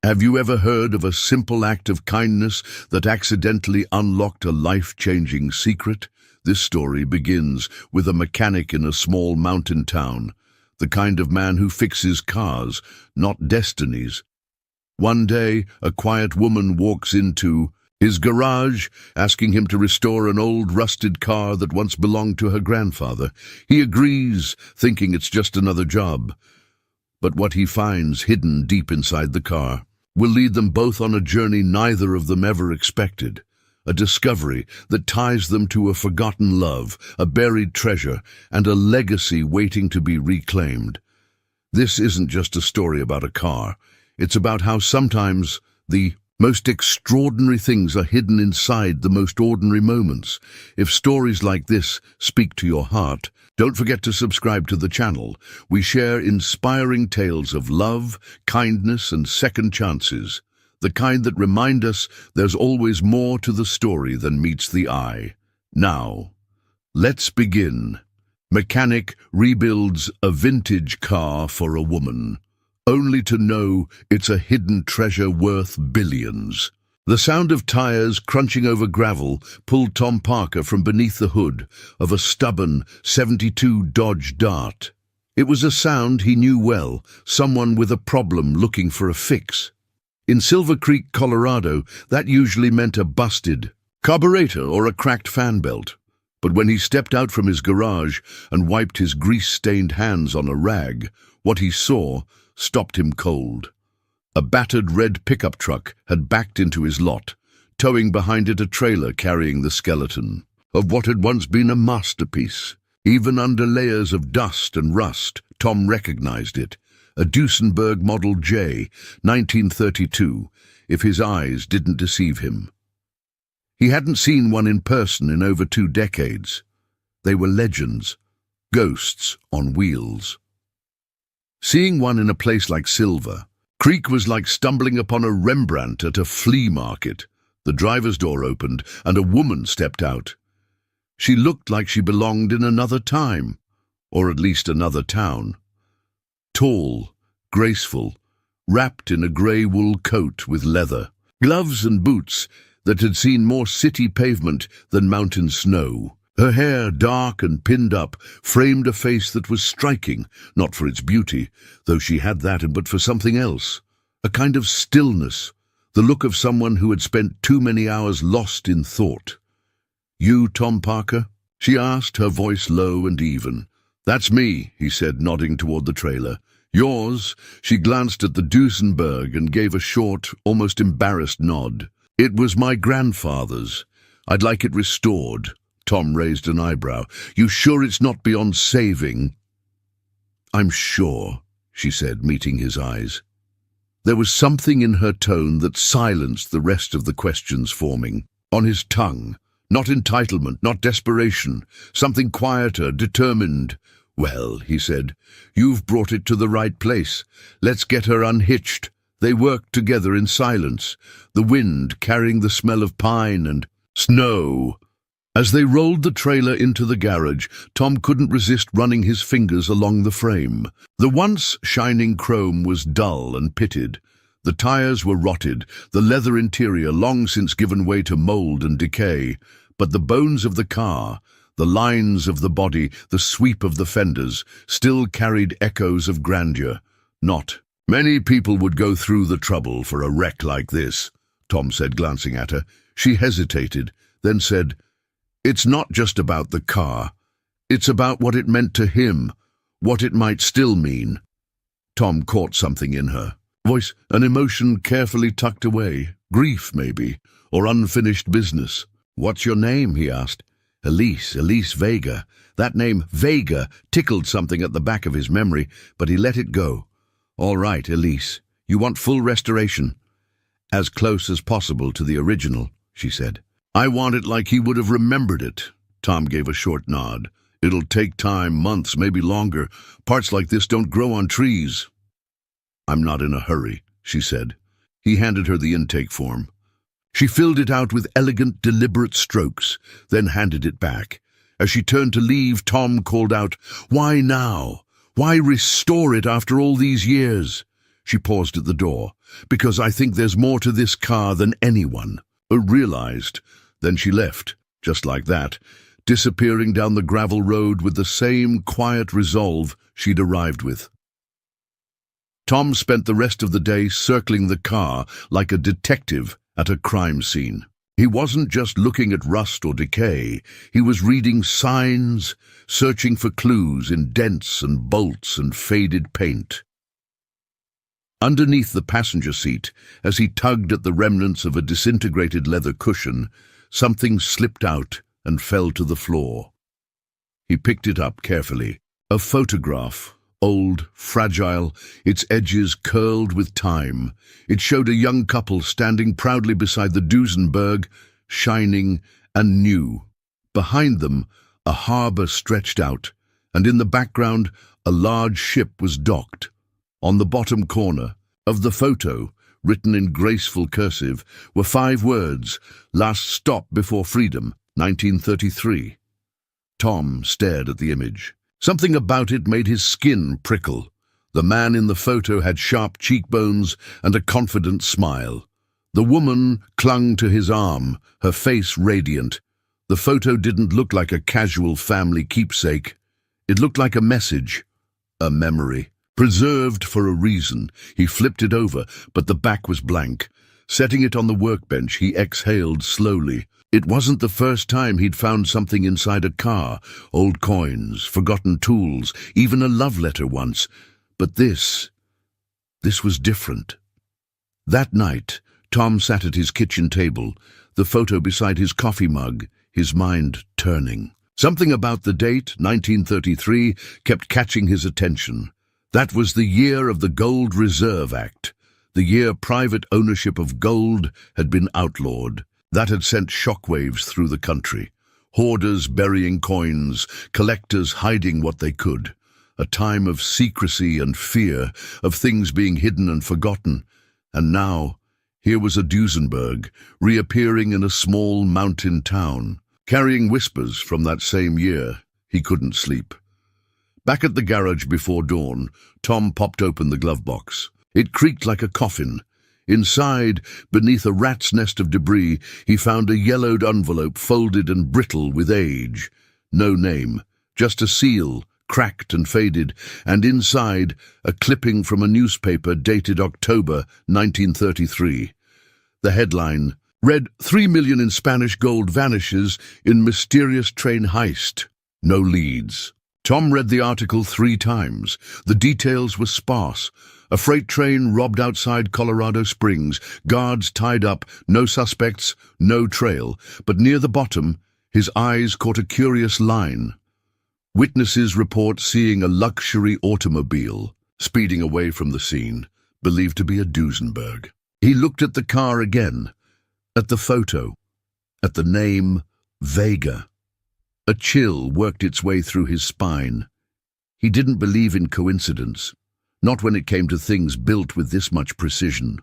Have you ever heard of a simple act of kindness that accidentally unlocked a life-changing secret? This story begins with a mechanic in a small mountain town, the kind of man who fixes cars, not destinies. One day, a quiet woman walks into his garage, asking him to restore an old rusted car that once belonged to her grandfather. He agrees, thinking it's just another job. But what he finds hidden deep inside the car will lead them both on a journey neither of them ever expected. A discovery that ties them to a forgotten love, a buried treasure, and a legacy waiting to be reclaimed. This isn't just a story about a car. It's about how sometimes the most extraordinary things are hidden inside the most ordinary moments. If stories like this speak to your heart, don't forget to subscribe to the channel. We share inspiring tales of love, kindness, and second chances. The kind that remind us there's always more to the story than meets the eye. Now, let's begin. Mechanic rebuilds a vintage car for a woman, only to know it's a hidden treasure worth billions. The sound of tires crunching over gravel pulled Tom Parker from beneath the hood of a stubborn '72 Dodge Dart. It was a sound he knew well, someone with a problem looking for a fix. In Silver Creek, Colorado, that usually meant a busted carburetor or a cracked fan belt. But when he stepped out from his garage and wiped his grease-stained hands on a rag, what he saw stopped him cold. A battered red pickup truck had backed into his lot, towing behind it a trailer carrying the skeleton of what had once been a masterpiece. Even under layers of dust and rust, Tom recognized it. A Duesenberg Model J, 1932, if his eyes didn't deceive him. He hadn't seen one in person in over 2 decades. They were legends, ghosts on wheels. Seeing one in a place like Silver Creek was like stumbling upon a Rembrandt at a flea market. The driver's door opened and a woman stepped out. She looked like she belonged in another time, or at least another town. Tall, graceful, wrapped in a grey wool coat with leather, gloves and boots that had seen more city pavement than mountain snow. Her hair, dark and pinned up, framed a face that was striking, not for its beauty, though she had that, but for something else. A kind of stillness, the look of someone who had spent too many hours lost in thought. "You, Tom Parker?" she asked, her voice low and even. "That's me," he said, nodding toward the trailer. "Yours?" She glanced at the Duesenberg and gave a short, almost embarrassed nod. "It was my grandfather's. I'd like it restored." Tom raised an eyebrow. "You sure it's not beyond saving?" "I'm sure," she said, meeting his eyes. There was something in her tone that silenced the rest of the questions forming on his tongue. Not entitlement, not desperation, something quieter, determined. "Well," he said, "you've brought it to the right place. Let's get her unhitched." They worked together in silence, the wind carrying the smell of pine and snow. As they rolled the trailer into the garage, Tom couldn't resist running his fingers along the frame. The once shining chrome was dull and pitted. The tires were rotted, the leather interior long since given way to mold and decay. But the bones of the car, the lines of the body, the sweep of the fenders, still carried echoes of grandeur. "Not many people would go through the trouble for a wreck like this," Tom said, glancing at her. She hesitated, then said, "It's not just about the car. It's about what it meant to him, what it might still mean." Tom caught something in her voice, an emotion carefully tucked away, grief maybe, or unfinished business. "What's your name?" he asked. Elise Vega." That name, Vega, tickled something at the back of his memory, but he let it go. "All right, Elise. You want full restoration?" "As close as possible to the original," she said. "I want it like he would have remembered it." Tom gave a short nod. "It'll take time, months, maybe longer. Parts like this don't grow on trees." "I'm not in a hurry," she said. He handed her the intake form. She filled it out with elegant, deliberate strokes, then handed it back. As she turned to leave, Tom called out, "Why now? Why restore it after all these years?" She paused at the door. "Because I think there's more to this car than anyone." Realized. Then she left, just like that, disappearing down the gravel road with the same quiet resolve she'd arrived with. Tom spent the rest of the day circling the car like a detective at a crime scene. He wasn't just looking at rust or decay. He was reading signs, searching for clues in dents and bolts and faded paint. Underneath the passenger seat, as he tugged at the remnants of a disintegrated leather cushion, something slipped out and fell to the floor. He picked it up carefully. A photograph, old, fragile, its edges curled with time. It showed a young couple standing proudly beside the Duesenberg, shining and new. Behind them, a harbor stretched out, and in the background, a large ship was docked. On the bottom corner of the photo, written in graceful cursive, were 5 words: "Last stop before freedom, 1933. Tom stared at the image. Something about it made his skin prickle. The man in the photo had sharp cheekbones and a confident smile. The woman clung to his arm, her face radiant. The photo didn't look like a casual family keepsake. It looked like a message, a memory. Preserved for a reason. He flipped it over, but the back was blank. Setting it on the workbench, he exhaled slowly. It wasn't the first time he'd found something inside a car. Old coins, forgotten tools, even a love letter once. But this was different. That night, Tom sat at his kitchen table, the photo beside his coffee mug, his mind turning. Something about the date, 1933, kept catching his attention. That was the year of the Gold Reserve Act, the year private ownership of gold had been outlawed. That had sent shockwaves through the country. Hoarders burying coins, collectors hiding what they could. A time of secrecy and fear, of things being hidden and forgotten. And now, here was a Duesenberg, reappearing in a small mountain town, carrying whispers from that same year. He couldn't sleep. Back at the garage before dawn, Tom popped open the glove box. It creaked like a coffin. Inside, beneath a rat's nest of debris, he found a yellowed envelope folded and brittle with age. No name, just a seal, cracked and faded, and inside, a clipping from a newspaper dated October 1933. The headline read, "3 million in Spanish gold vanishes in mysterious train heist." No leads. Tom read the article 3 times. The details were sparse. A freight train robbed outside Colorado Springs, guards tied up, no suspects, no trail. But near the bottom, his eyes caught a curious line. Witnesses report seeing a luxury automobile speeding away from the scene, believed to be a Duesenberg. He looked at the car again, at the photo, at the name Vega. A chill worked its way through his spine. He didn't believe in coincidence. Not when it came to things built with this much precision.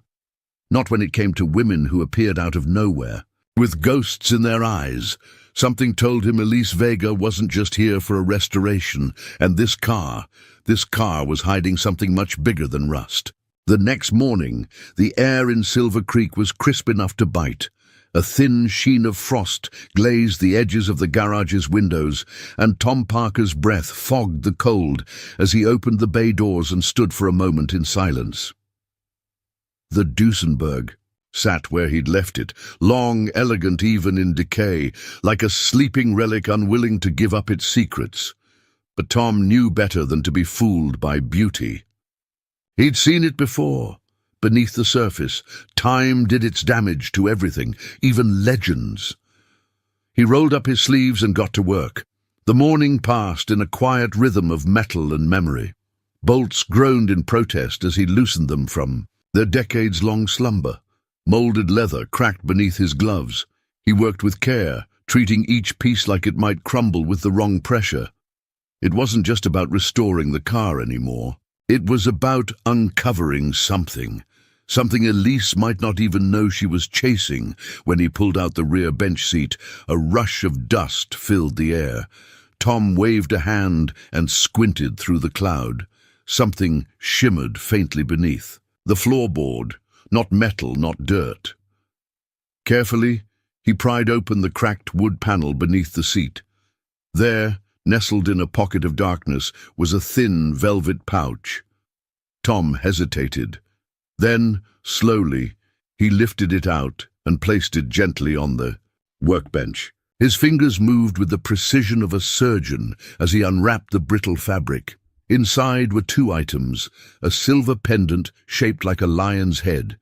Not when it came to women who appeared out of nowhere, with ghosts in their eyes. Something told him Elise Vega wasn't just here for a restoration, and this car was hiding something much bigger than rust. The next morning, the air in Silver Creek was crisp enough to bite. A thin sheen of frost glazed the edges of the garage's windows, and Tom Parker's breath fogged the cold as he opened the bay doors and stood for a moment in silence. The Duesenberg sat where he'd left it, long, elegant even in decay, like a sleeping relic unwilling to give up its secrets. But Tom knew better than to be fooled by beauty. He'd seen it before. Beneath the surface, time did its damage to everything, even legends. He rolled up his sleeves and got to work. The morning passed in a quiet rhythm of metal and memory. Bolts groaned in protest as he loosened them from their decades-long slumber. Molded leather cracked beneath his gloves. He worked with care, treating each piece like it might crumble with the wrong pressure. It wasn't just about restoring the car anymore. It was about uncovering something. Something Elise might not even know she was chasing. When he pulled out the rear bench seat, a rush of dust filled the air. Tom waved a hand and squinted through the cloud. Something shimmered faintly beneath. The floorboard, not metal, not dirt. Carefully, he pried open the cracked wood panel beneath the seat. There, nestled in a pocket of darkness, was a thin velvet pouch. Tom hesitated. Then, slowly, he lifted it out and placed it gently on the workbench. His fingers moved with the precision of a surgeon as he unwrapped the brittle fabric. Inside were two items, a silver pendant shaped like a lion's head,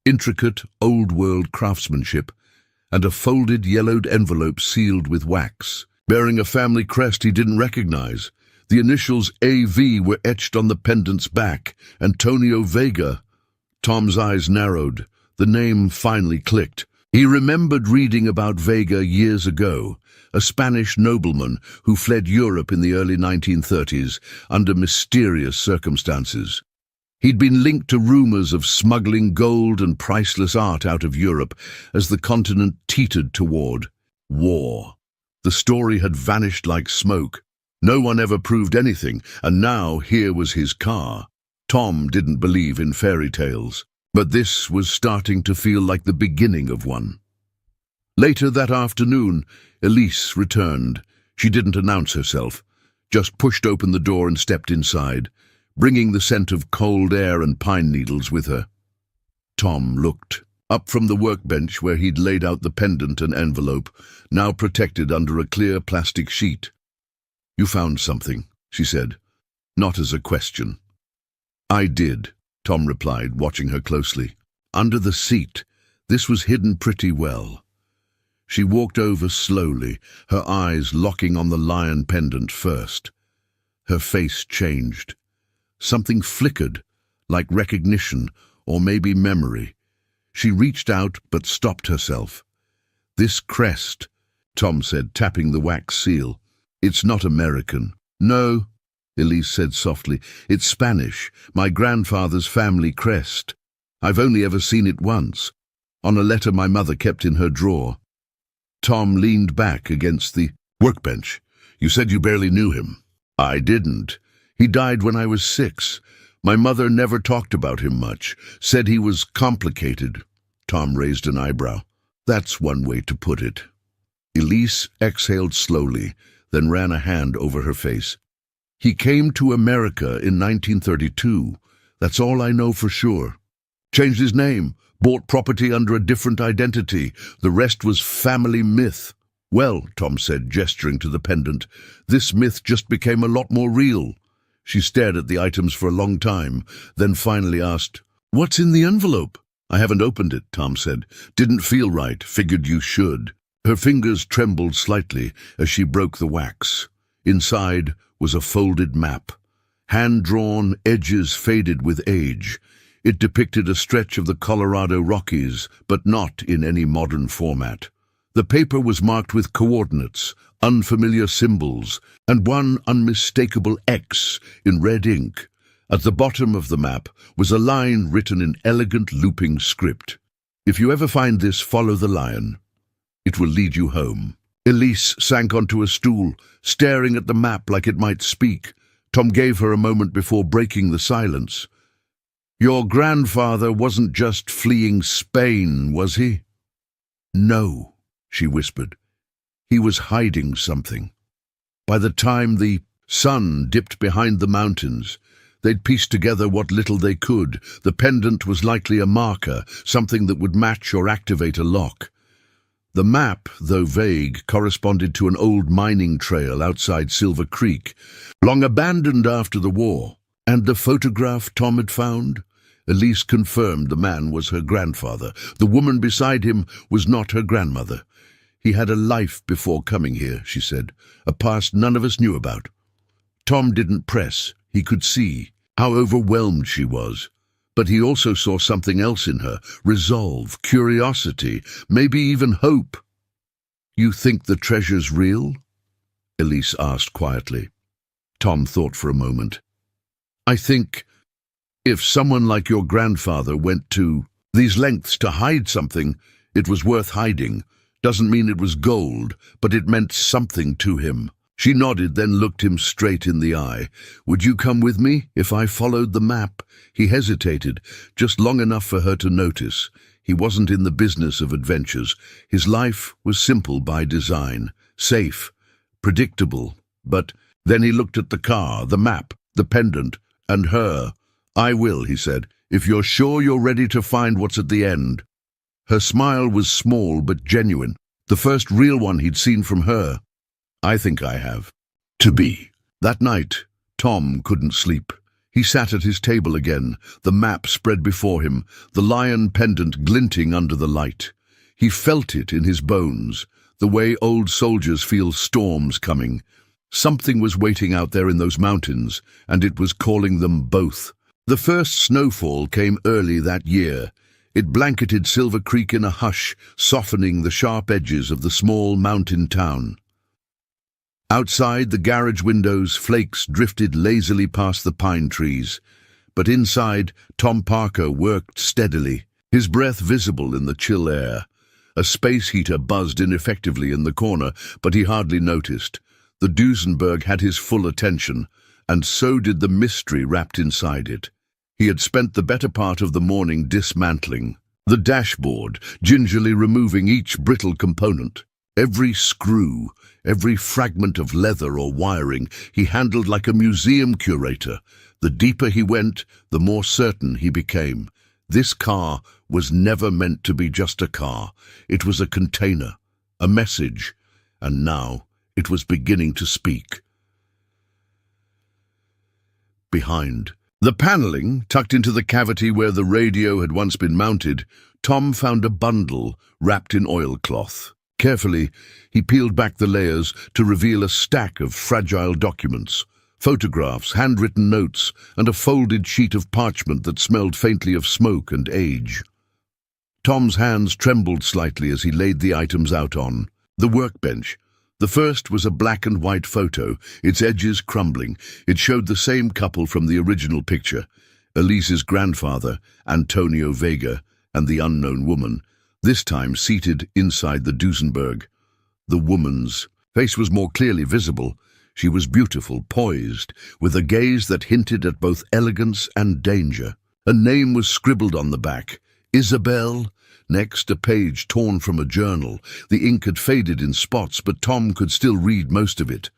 intricate old-world craftsmanship, and a folded yellowed envelope sealed with wax, bearing a family crest he didn't recognize. The initials AV were etched on the pendant's back, Antonio Vega. Tom's eyes narrowed. The name finally clicked. He remembered reading about Vega years ago, a Spanish nobleman who fled Europe in the early 1930s under mysterious circumstances. He'd been linked to rumors of smuggling gold and priceless art out of Europe as the continent teetered toward war. The story had vanished like smoke. No one ever proved anything, and now here was his car. Tom didn't believe in fairy tales, but this was starting to feel like the beginning of one. Later that afternoon, Elise returned. She didn't announce herself, just pushed open the door and stepped inside, bringing the scent of cold air and pine needles with her. Tom looked up from the workbench where he'd laid out the pendant and envelope, now protected under a clear plastic sheet. "You found something," she said, not as a question. "I did," Tom replied, watching her closely. "Under the seat. This was hidden pretty well." She walked over slowly, her eyes locking on the lion pendant first. Her face changed. Something flickered, like recognition, or maybe memory. She reached out, but stopped herself. "This crest," Tom said, tapping the wax seal. "It's not American." "No," Elise said softly. "It's Spanish, my grandfather's family crest. I've only ever seen it once, on a letter my mother kept in her drawer." Tom leaned back against the workbench. "You said you barely knew him." "I didn't. He died when I was 6. My mother never talked about him much, said he was complicated." Tom raised an eyebrow. "That's one way to put it." Elise exhaled slowly, then ran a hand over her face. "He came to America in 1932. That's all I know for sure. Changed his name, bought property under a different identity. The rest was family myth." "Well," Tom said, gesturing to the pendant, "this myth just became a lot more real." She stared at the items for a long time, then finally asked, "What's in the envelope?" "I haven't opened it," Tom said. "Didn't feel right. Figured you should." Her fingers trembled slightly as she broke the wax. Inside was a folded map. Hand-drawn, edges faded with age. It depicted a stretch of the Colorado Rockies, but not in any modern format. The paper was marked with coordinates, unfamiliar symbols, and one unmistakable X in red ink. At the bottom of the map was a line written in elegant looping script. "If you ever find this, follow the lion. It will lead you home." Elise sank onto a stool, staring at the map like it might speak. Tom gave her a moment before breaking the silence. "Your grandfather wasn't just fleeing Spain, was he?" "No," she whispered. "He was hiding something. By the time the sun dipped behind the mountains, they'd pieced together what little they could. The pendant was likely a marker, something that would match or activate a lock. The map, though vague, corresponded to an old mining trail outside Silver Creek, long abandoned after the war. And the photograph Tom had found? Elise confirmed the man was her grandfather. The woman beside him was not her grandmother. "He had a life before coming here," she said, "a past none of us knew about." Tom didn't press. He could see how overwhelmed she was. But he also saw something else in her, resolve, curiosity, maybe even hope. "You think the treasure's real?" Elise asked quietly. Tom thought for a moment. "I think if someone like your grandfather went to these lengths to hide something, it was worth hiding. Doesn't mean it was gold, but it meant something to him." She nodded, then looked him straight in the eye. "Would you come with me if I followed the map?" He hesitated, just long enough for her to notice. He wasn't in the business of adventures. His life was simple by design, safe, predictable. But then he looked at the car, the map, the pendant, and her. "I will," he said, "if you're sure you're ready to find what's at the end." Her smile was small but genuine, the first real one he'd seen from her. "I think I have." To be. That night, Tom couldn't sleep. He sat at his table again, the map spread before him, the lion pendant glinting under the light. He felt it in his bones, the way old soldiers feel storms coming. Something was waiting out there in those mountains, and it was calling them both. The first snowfall came early that year. It blanketed Silver Creek in a hush, softening the sharp edges of the small mountain town. Outside the garage windows, flakes drifted lazily past the pine trees. But inside, Tom Parker worked steadily, his breath visible in the chill air. A space heater buzzed ineffectively in the corner, but he hardly noticed. The Duesenberg had his full attention, and so did the mystery wrapped inside it. He had spent the better part of the morning dismantling the dashboard, gingerly removing each brittle component. Every screw, every fragment of leather or wiring, he handled like a museum curator. The deeper he went, the more certain he became. This car was never meant to be just a car. It was a container, a message, and now it was beginning to speak. Behind the paneling, tucked into the cavity where the radio had once been mounted, Tom found a bundle wrapped in oilcloth. Carefully, he peeled back the layers to reveal a stack of fragile documents, photographs, handwritten notes, and a folded sheet of parchment that smelled faintly of smoke and age. Tom's hands trembled slightly as he laid the items out on the workbench. The first was a black and white photo, its edges crumbling. It showed the same couple from the original picture, Elise's grandfather, Antonio Vega, and the unknown woman, this time seated inside the Duesenberg. The woman's face was more clearly visible. She was beautiful, poised, with a gaze that hinted at both elegance and danger. A name was scribbled on the back, Isabel. Next, a page torn from a journal. The ink had faded in spots, but Tom could still read most of it.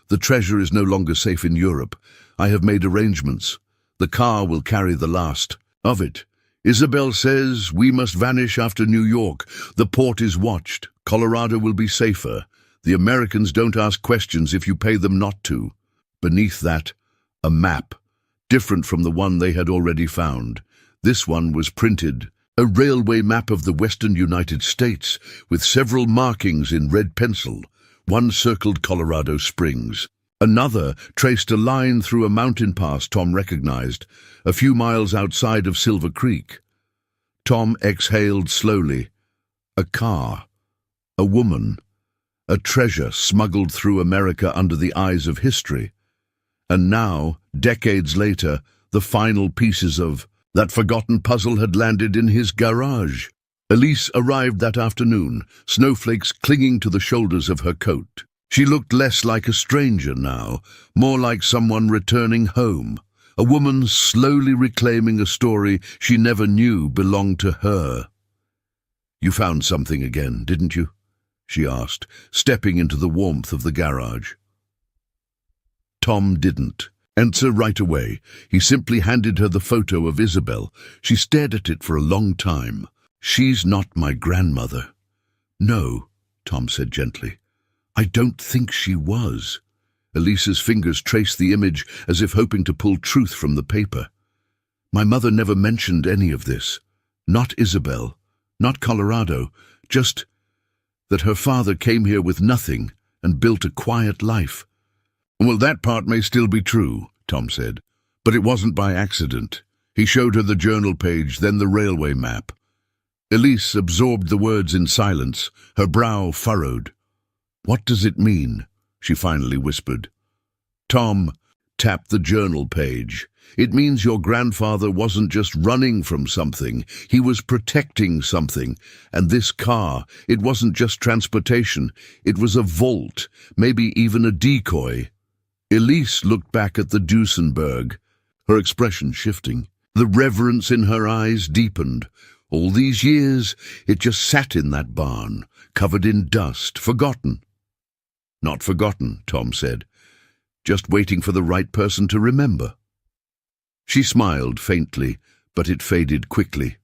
"The treasure is no longer safe in Europe. I have made arrangements. The car will carry the last of it. Isabel says we must vanish after New York. The port is watched. Colorado will be safer. The Americans don't ask questions if you pay them not to." Beneath that, a map, different from the one they had already found. This one was printed, a railway map of the western United States, with several markings in red pencil. One circled Colorado Springs. Another traced a line through a mountain pass Tom recognized, a few miles outside of Silver Creek. Tom exhaled slowly. A car, a woman, a treasure smuggled through America under the eyes of history. And now, decades later, the final pieces of that forgotten puzzle had landed in his garage. Elise arrived that afternoon, snowflakes clinging to the shoulders of her coat. She looked less like a stranger now, more like someone returning home, a woman slowly reclaiming a story she never knew belonged to her. "You found something again, didn't you?" she asked, stepping into the warmth of the garage. Tom didn't answer right away. He simply handed her the photo of Isabel. She stared at it for a long time. "She's not my grandmother." "No," Tom said gently. "I don't think she was." Elisa's fingers traced the image as if hoping to pull truth from the paper. "My mother never mentioned any of this. Not Isabel, not Colorado, just that her father came here with nothing and built a quiet life." "Well, that part may still be true," Tom said, "but it wasn't by accident." He showed her the journal page, then the railway map. Elise absorbed the words in silence, her brow furrowed. "What does it mean?" she finally whispered. Tom tapped the journal page. It means your grandfather wasn't just running from something, he was protecting something. And this car, it wasn't just transportation, it was a vault, maybe even a decoy. Elise looked back at the Duesenberg, her expression shifting. The reverence in her eyes deepened. All these years, it just sat in that barn, covered in dust, forgotten. Not forgotten, Tom said, just waiting for the right person to remember. She smiled faintly, but it faded quickly.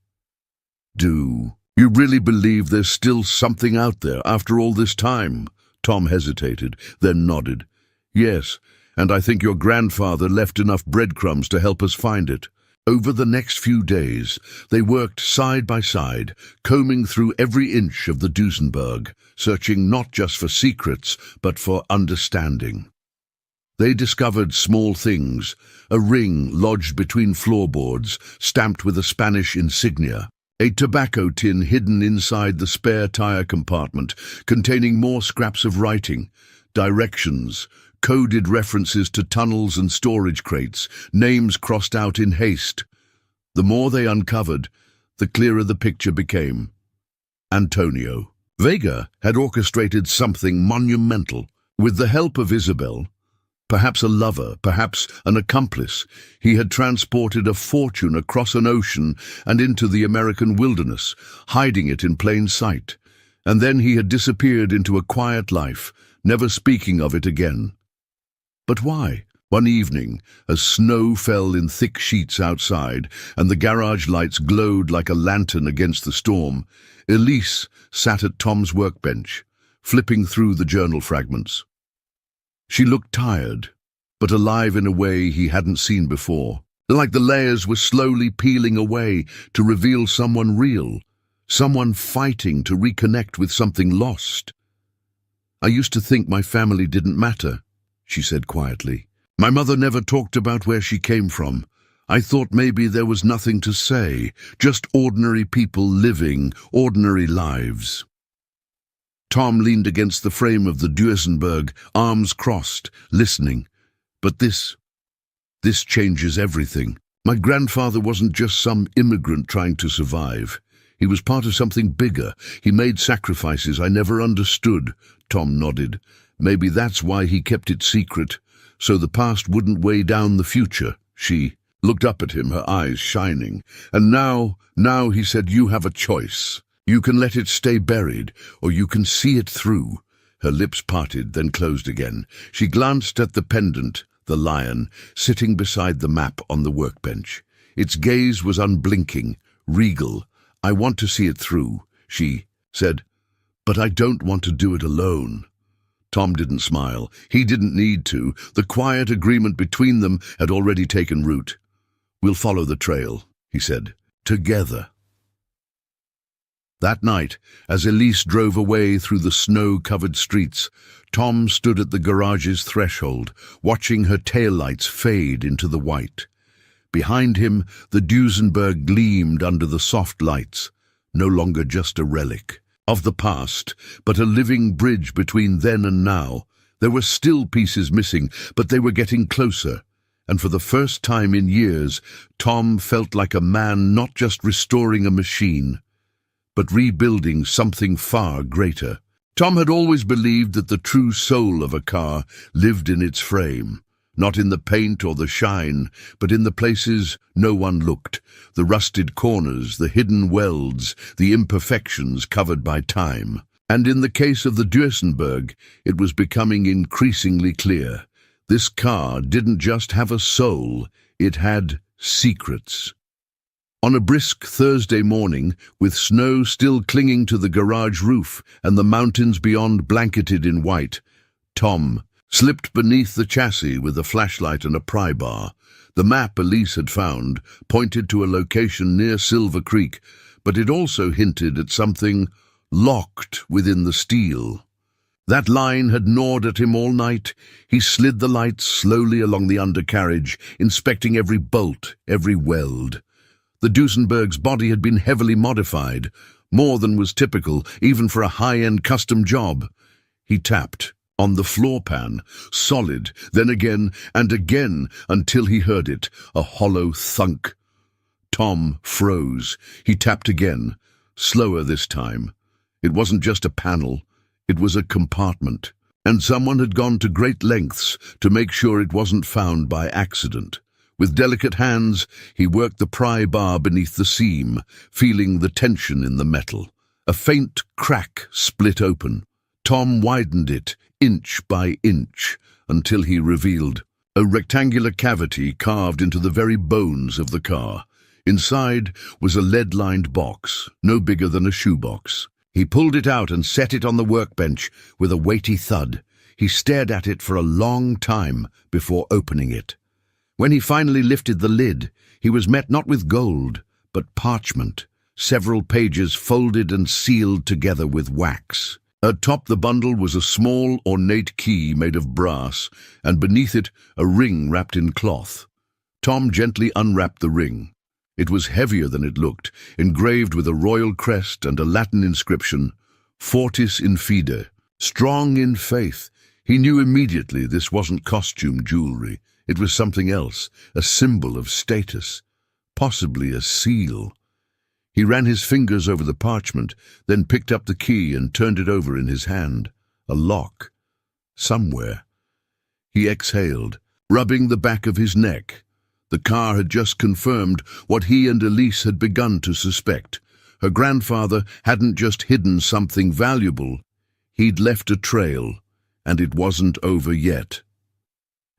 Do you really believe there's still something out there after all this time? Tom hesitated, then nodded. Yes, and I think your grandfather left enough breadcrumbs to help us find it. Over the next few days, they worked side by side, combing through every inch of the Duesenberg, searching not just for secrets, but for understanding. They discovered small things, a ring lodged between floorboards, stamped with a Spanish insignia, a tobacco tin hidden inside the spare tire compartment, containing more scraps of writing, directions, coded references to tunnels and storage crates, names crossed out in haste. The more they uncovered, the clearer the picture became. Antonio Vega had orchestrated something monumental. With the help of Isabel, perhaps a lover, perhaps an accomplice, he had transported a fortune across an ocean and into the American wilderness, hiding it in plain sight. And then he had disappeared into a quiet life, never speaking of it again. But why? One evening, as snow fell in thick sheets outside and the garage lights glowed like a lantern against the storm, Elise sat at Tom's workbench, flipping through the journal fragments. She looked tired, but alive in a way he hadn't seen before, like the layers were slowly peeling away to reveal someone real, someone fighting to reconnect with something lost. I used to think my family didn't matter, she said quietly. My mother never talked about where she came from. I thought maybe there was nothing to say, just ordinary people living ordinary lives. Tom leaned against the frame of the Duesenberg, arms crossed, listening. But this changes everything. My grandfather wasn't just some immigrant trying to survive. He was part of something bigger. He made sacrifices I never understood. Tom nodded. Maybe that's why he kept it secret, so the past wouldn't weigh down the future. She looked up at him, her eyes shining. And now, he said, you have a choice. You can let it stay buried, or you can see it through. Her lips parted, then closed again. She glanced at the pendant, the lion, sitting beside the map on the workbench. Its gaze was unblinking, regal. I want to see it through, she said, but I don't want to do it alone. Tom didn't smile. He didn't need to. The quiet agreement between them had already taken root. We'll follow the trail, he said, together. That night, as Elise drove away through the snow-covered streets, Tom stood at the garage's threshold, watching her taillights fade into the white. Behind him, the Duesenberg gleamed under the soft lights, no longer just a relic of the past, but a living bridge between then and now. There were still pieces missing, but they were getting closer. And for the first time in years, Tom felt like a man not just restoring a machine, but rebuilding something far greater. Tom had always believed that the true soul of a car lived in its frame, not in the paint or the shine, but in the places no one looked, the rusted corners, the hidden welds, the imperfections covered by time. And in the case of the Duesenberg, it was becoming increasingly clear. This car didn't just have a soul, it had secrets. On a brisk Thursday morning, with snow still clinging to the garage roof and the mountains beyond blanketed in white, Tom slipped beneath the chassis with a flashlight and a pry bar. The map Elise had found pointed to a location near Silver Creek, but it also hinted at something locked within the steel. That line had gnawed at him all night. He slid the lights slowly along the undercarriage, inspecting every bolt, every weld. The Duesenberg's body had been heavily modified, more than was typical, even for a high-end custom job. He tapped. on the floor pan, solid, then again and again until he heard it, a hollow thunk. Tom froze. He tapped again, slower this time. It wasn't just a panel, it was a compartment, and someone had gone to great lengths to make sure it wasn't found by accident. With delicate hands, he worked the pry bar beneath the seam, feeling the tension in the metal. A faint crack split open. Tom widened it, inch by inch, until he revealed a rectangular cavity carved into the very bones of the car. Inside was a lead-lined box, no bigger than a shoebox. He pulled it out and set it on the workbench with a weighty thud. He stared at it for a long time before opening it. When he finally lifted the lid, he was met not with gold, but parchment, several pages folded and sealed together with wax. Atop the bundle was a small, ornate key made of brass, and beneath it a ring wrapped in cloth. Tom gently unwrapped the ring. It was heavier than it looked, engraved with a royal crest and a Latin inscription, Fortis in Fide, strong in faith. He knew immediately this wasn't costume jewelry. It was something else, a symbol of status, possibly a seal. He ran his fingers over the parchment, then picked up the key and turned it over in his hand. A lock. Somewhere. He exhaled, rubbing the back of his neck. The car had just confirmed what he and Elise had begun to suspect. Her grandfather hadn't just hidden something valuable. He'd left a trail, and it wasn't over yet.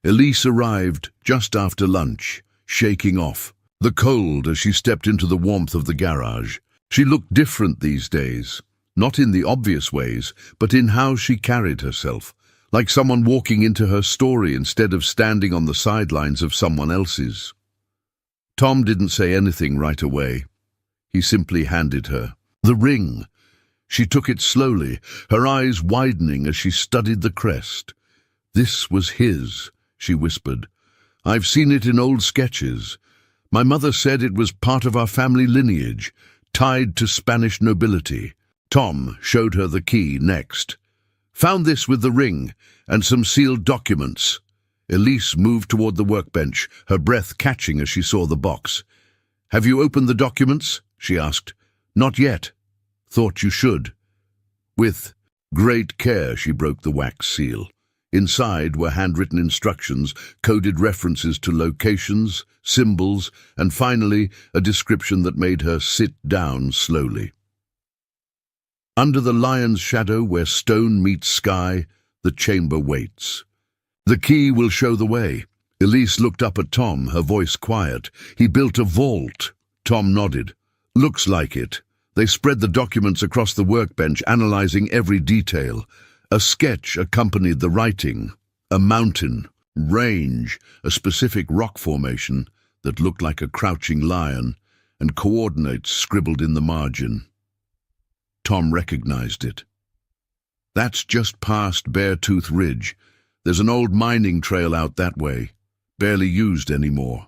Elise arrived just after lunch, shaking off the cold as she stepped into the warmth of the garage. She looked different these days, not in the obvious ways, but in how she carried herself, like someone walking into her story instead of standing on the sidelines of someone else's. Tom didn't say anything right away. He simply handed her the ring. She took it slowly, her eyes widening as she studied the crest. "This was his," she whispered. "I've seen it in old sketches. My mother said it was part of our family lineage, tied to Spanish nobility." Tom showed her the key next. "Found this with the ring and some sealed documents." Elise moved toward the workbench, her breath catching as she saw the box. "Have you opened the documents?" she asked. "Not yet. Thought you should." With great care she broke the wax seal. Inside were handwritten instructions, coded references to locations, symbols, and finally a description that made her sit down slowly. Under the lion's shadow where stone meets sky, the chamber waits. "The key will show the way." Elise looked up at Tom, her voice quiet. "He built a vault." Tom nodded. "Looks like it." They spread the documents across the workbench, analyzing every detail. A sketch accompanied the writing. A mountain, range, a specific rock formation that looked like a crouching lion, and coordinates scribbled in the margin. Tom recognized it. "That's just past Beartooth Ridge. There's an old mining trail out that way, barely used anymore."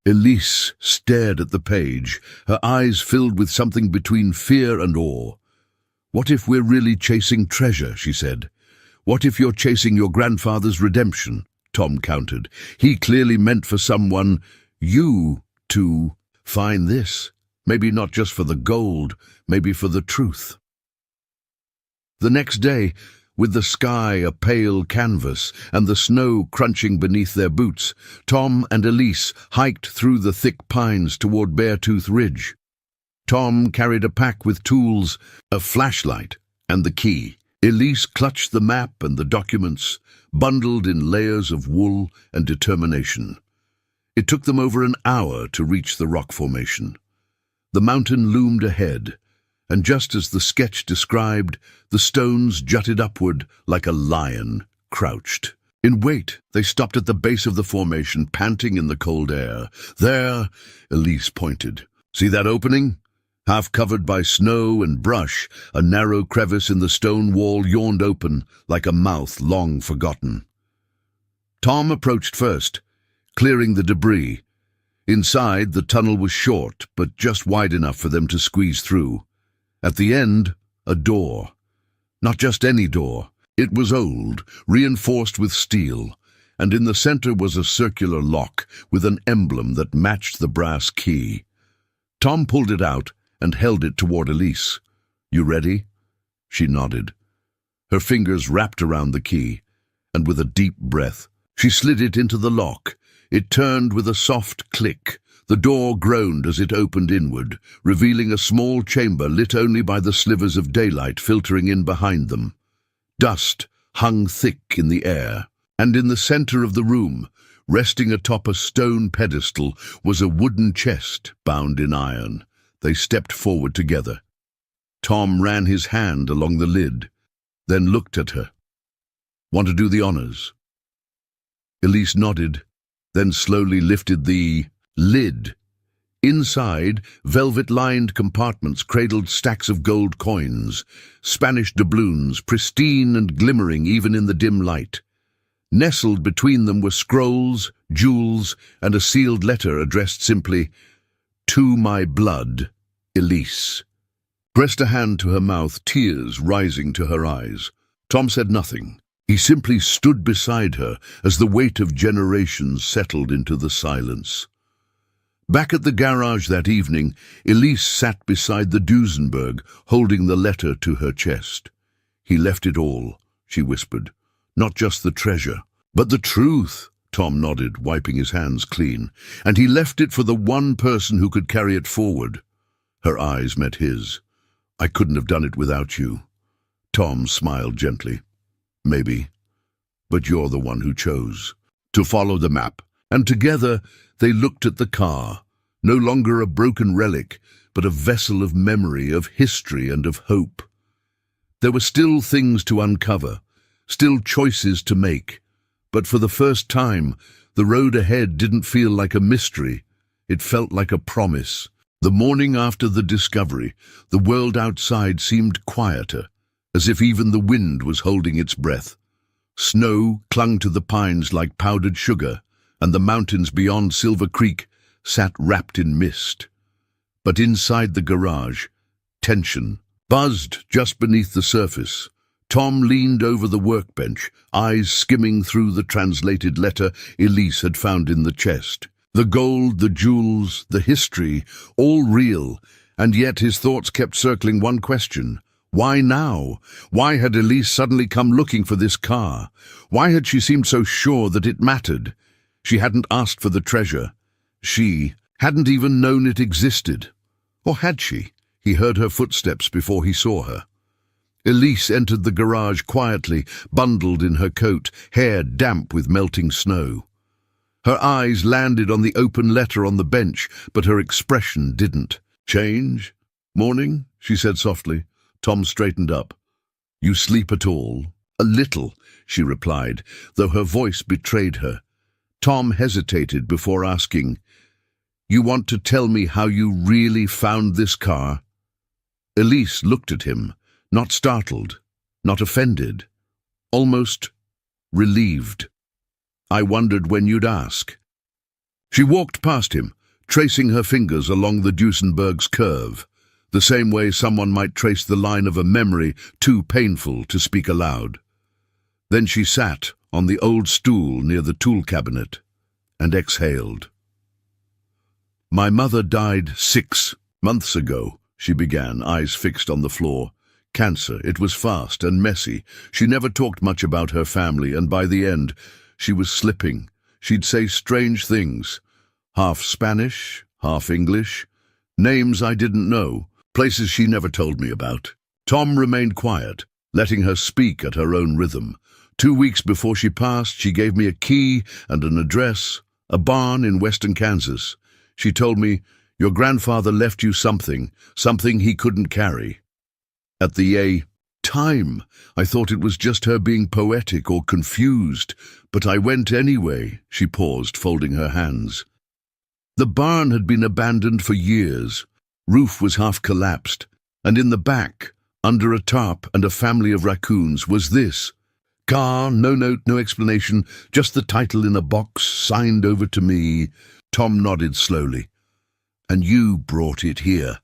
Elise stared at the page, her eyes filled with something between fear and awe. "What if we're really chasing treasure?" she said. "What if you're chasing your grandfather's redemption?" Tom countered. "He clearly meant for someone, you, to find this. Maybe not just for the gold, maybe for the truth." The next day, with the sky a pale canvas and the snow crunching beneath their boots, Tom and Elise hiked through the thick pines toward Beartooth Ridge. Tom carried a pack with tools, a flashlight, and the key. Elise clutched the map and the documents, bundled in layers of wool and determination. It took them over an hour to reach the rock formation. The mountain loomed ahead, and just as the sketch described, the stones jutted upward like a lion crouched. In wait, they stopped at the base of the formation, panting in the cold air. "There," Elise pointed. "See that opening? Half covered by snow and brush, a narrow crevice in the stone wall yawned open like a mouth long forgotten." Tom approached first, clearing the debris. Inside, the tunnel was short, but just wide enough for them to squeeze through. At the end, a door. Not just any door. It was old, reinforced with steel, and in the center was a circular lock with an emblem that matched the brass key. Tom pulled it out and held it toward Elise. "You ready?" She nodded. Her fingers wrapped around the key, and with a deep breath, she slid it into the lock. It turned with a soft click. The door groaned as it opened inward, revealing a small chamber lit only by the slivers of daylight filtering in behind them. Dust hung thick in the air, and in the center of the room, resting atop a stone pedestal, was a wooden chest bound in iron. They stepped forward together. Tom ran his hand along the lid, then looked at her. "Want to do the honors?" Elise nodded, then slowly lifted the lid. Inside, velvet-lined compartments cradled stacks of gold coins, Spanish doubloons, pristine and glimmering even in the dim light. Nestled between them were scrolls, jewels, and a sealed letter addressed simply, "To my blood, Elise." Pressed a hand to her mouth, tears rising to her eyes. Tom said nothing. He simply stood beside her as the weight of generations settled into the silence. Back at the garage that evening, Elise sat beside the Duesenberg, holding the letter to her chest. "He left it all," she whispered. "Not just the treasure, but the truth." Tom nodded, wiping his hands clean. "And he left it for the one person who could carry it forward." Her eyes met his. "I couldn't have done it without you." Tom smiled gently. "Maybe, but you're the one who chose to follow the map." And together they looked at the car, no longer a broken relic, but a vessel of memory, of history, and of hope. There were still things to uncover, still choices to make, but for the first time, the road ahead didn't feel like a mystery. It felt like a promise. The morning after the discovery, the world outside seemed quieter, as if even the wind was holding its breath. Snow clung to the pines like powdered sugar, and the mountains beyond Silver Creek sat wrapped in mist. But inside the garage, tension buzzed just beneath the surface. Tom leaned over the workbench, eyes skimming through the translated letter Elise had found in the chest. The gold, the jewels, the history, all real, and yet his thoughts kept circling one question. Why now? Why had Elise suddenly come looking for this car? Why had she seemed so sure that it mattered? She hadn't asked for the treasure. She hadn't even known it existed. Or had she? He heard her footsteps before he saw her. Elise entered the garage quietly, bundled in her coat, hair damp with melting snow. Her eyes landed on the open letter on the bench, but her expression didn't. "Change? Morning?" she said softly. Tom straightened up. "You sleep at all?" "A little," she replied, though her voice betrayed her. Tom hesitated before asking, "You want to tell me how you really found this car?" Elise looked at him, not startled, not offended, almost relieved. "I wondered when you'd ask." She walked past him, tracing her fingers along the Duesenberg's curve, the same way someone might trace the line of a memory too painful to speak aloud. Then she sat on the old stool near the tool cabinet and exhaled. "My mother died 6 months ago," she began, eyes fixed on the floor. "Cancer. It was fast and messy. She never talked much about her family, and by the end, she was slipping. She'd say strange things. Half Spanish, half English. Names I didn't know, places she never told me about." Tom remained quiet, letting her speak at her own rhythm. 2 weeks before she passed, she gave me a key and an address, a barn in western Kansas. She told me, "Your grandfather left you something he couldn't carry." At the time, I thought it was just her being poetic or confused, but I went anyway. She paused, folding her hands. The barn had been abandoned for years. Roof was half collapsed, and in the back, under a tarp and a family of raccoons, was this. Car, no note, no explanation, just the title in a box, signed over to me. Tom nodded slowly. "And you brought it here."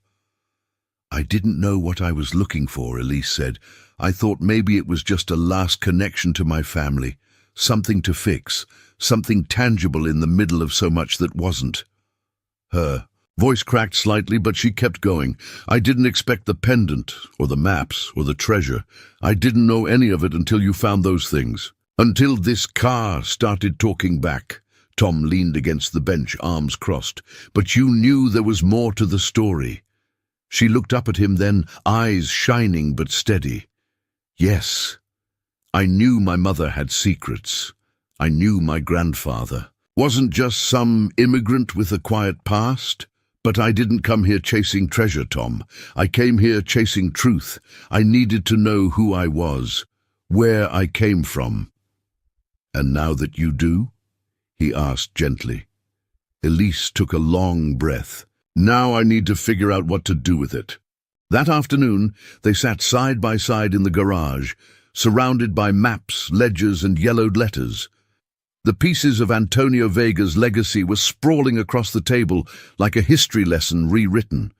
I didn't know what I was looking for, Elise said. I thought maybe it was just a last connection to my family, something to fix, something tangible in the middle of so much that wasn't. Her voice cracked slightly, but she kept going. I didn't expect the pendant, or the maps, or the treasure. I didn't know any of it until you found those things. Until this car started talking back. Tom leaned against the bench, arms crossed. But you knew there was more to the story. She looked up at him then, eyes shining but steady. Yes, I knew my mother had secrets. I knew my grandfather wasn't just some immigrant with a quiet past. But I didn't come here chasing treasure, Tom. I came here chasing truth. I needed to know who I was, where I came from. And now that you do? He asked gently. Elise took a long breath. Now I need to figure out what to do with it. That afternoon, they sat side by side in the garage, surrounded by maps, ledgers, and yellowed letters. The pieces of Antonio Vega's legacy were sprawling across the table like a history lesson rewritten.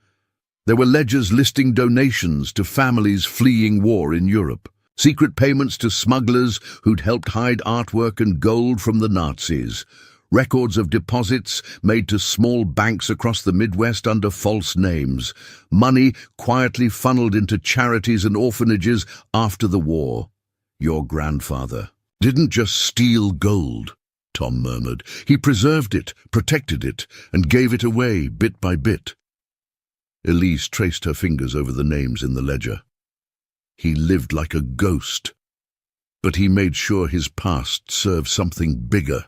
There were ledgers listing donations to families fleeing war in Europe, secret payments to smugglers who'd helped hide artwork and gold from the Nazis, records of deposits made to small banks across the Midwest under false names, money quietly funneled into charities and orphanages after the war. Your grandfather didn't just steal gold, Tom murmured. He preserved it, protected it, and gave it away bit by bit. Elise traced her fingers over the names in the ledger. He lived like a ghost, but he made sure his past served something bigger.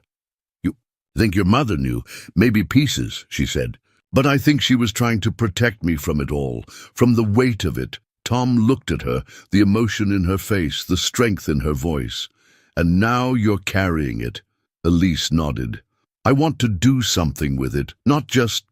You think your mother knew? Maybe pieces, she said. But I think she was trying to protect me from it all, from the weight of it. Tom looked at her, the emotion in her face, the strength in her voice. And now you're carrying it. Elise nodded. I want to do something with it, not just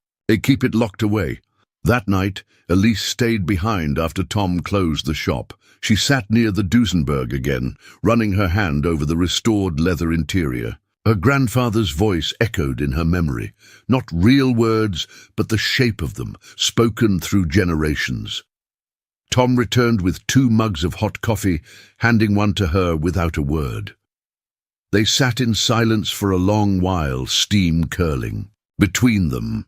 keep it locked away. That night, Elise stayed behind after Tom closed the shop. She sat near the Duesenberg again, running her hand over the restored leather interior. Her grandfather's voice echoed in her memory, not real words, but the shape of them, spoken through generations. Tom returned with 2 mugs of hot coffee, handing one to her without a word. They sat in silence for a long while, steam curling between them.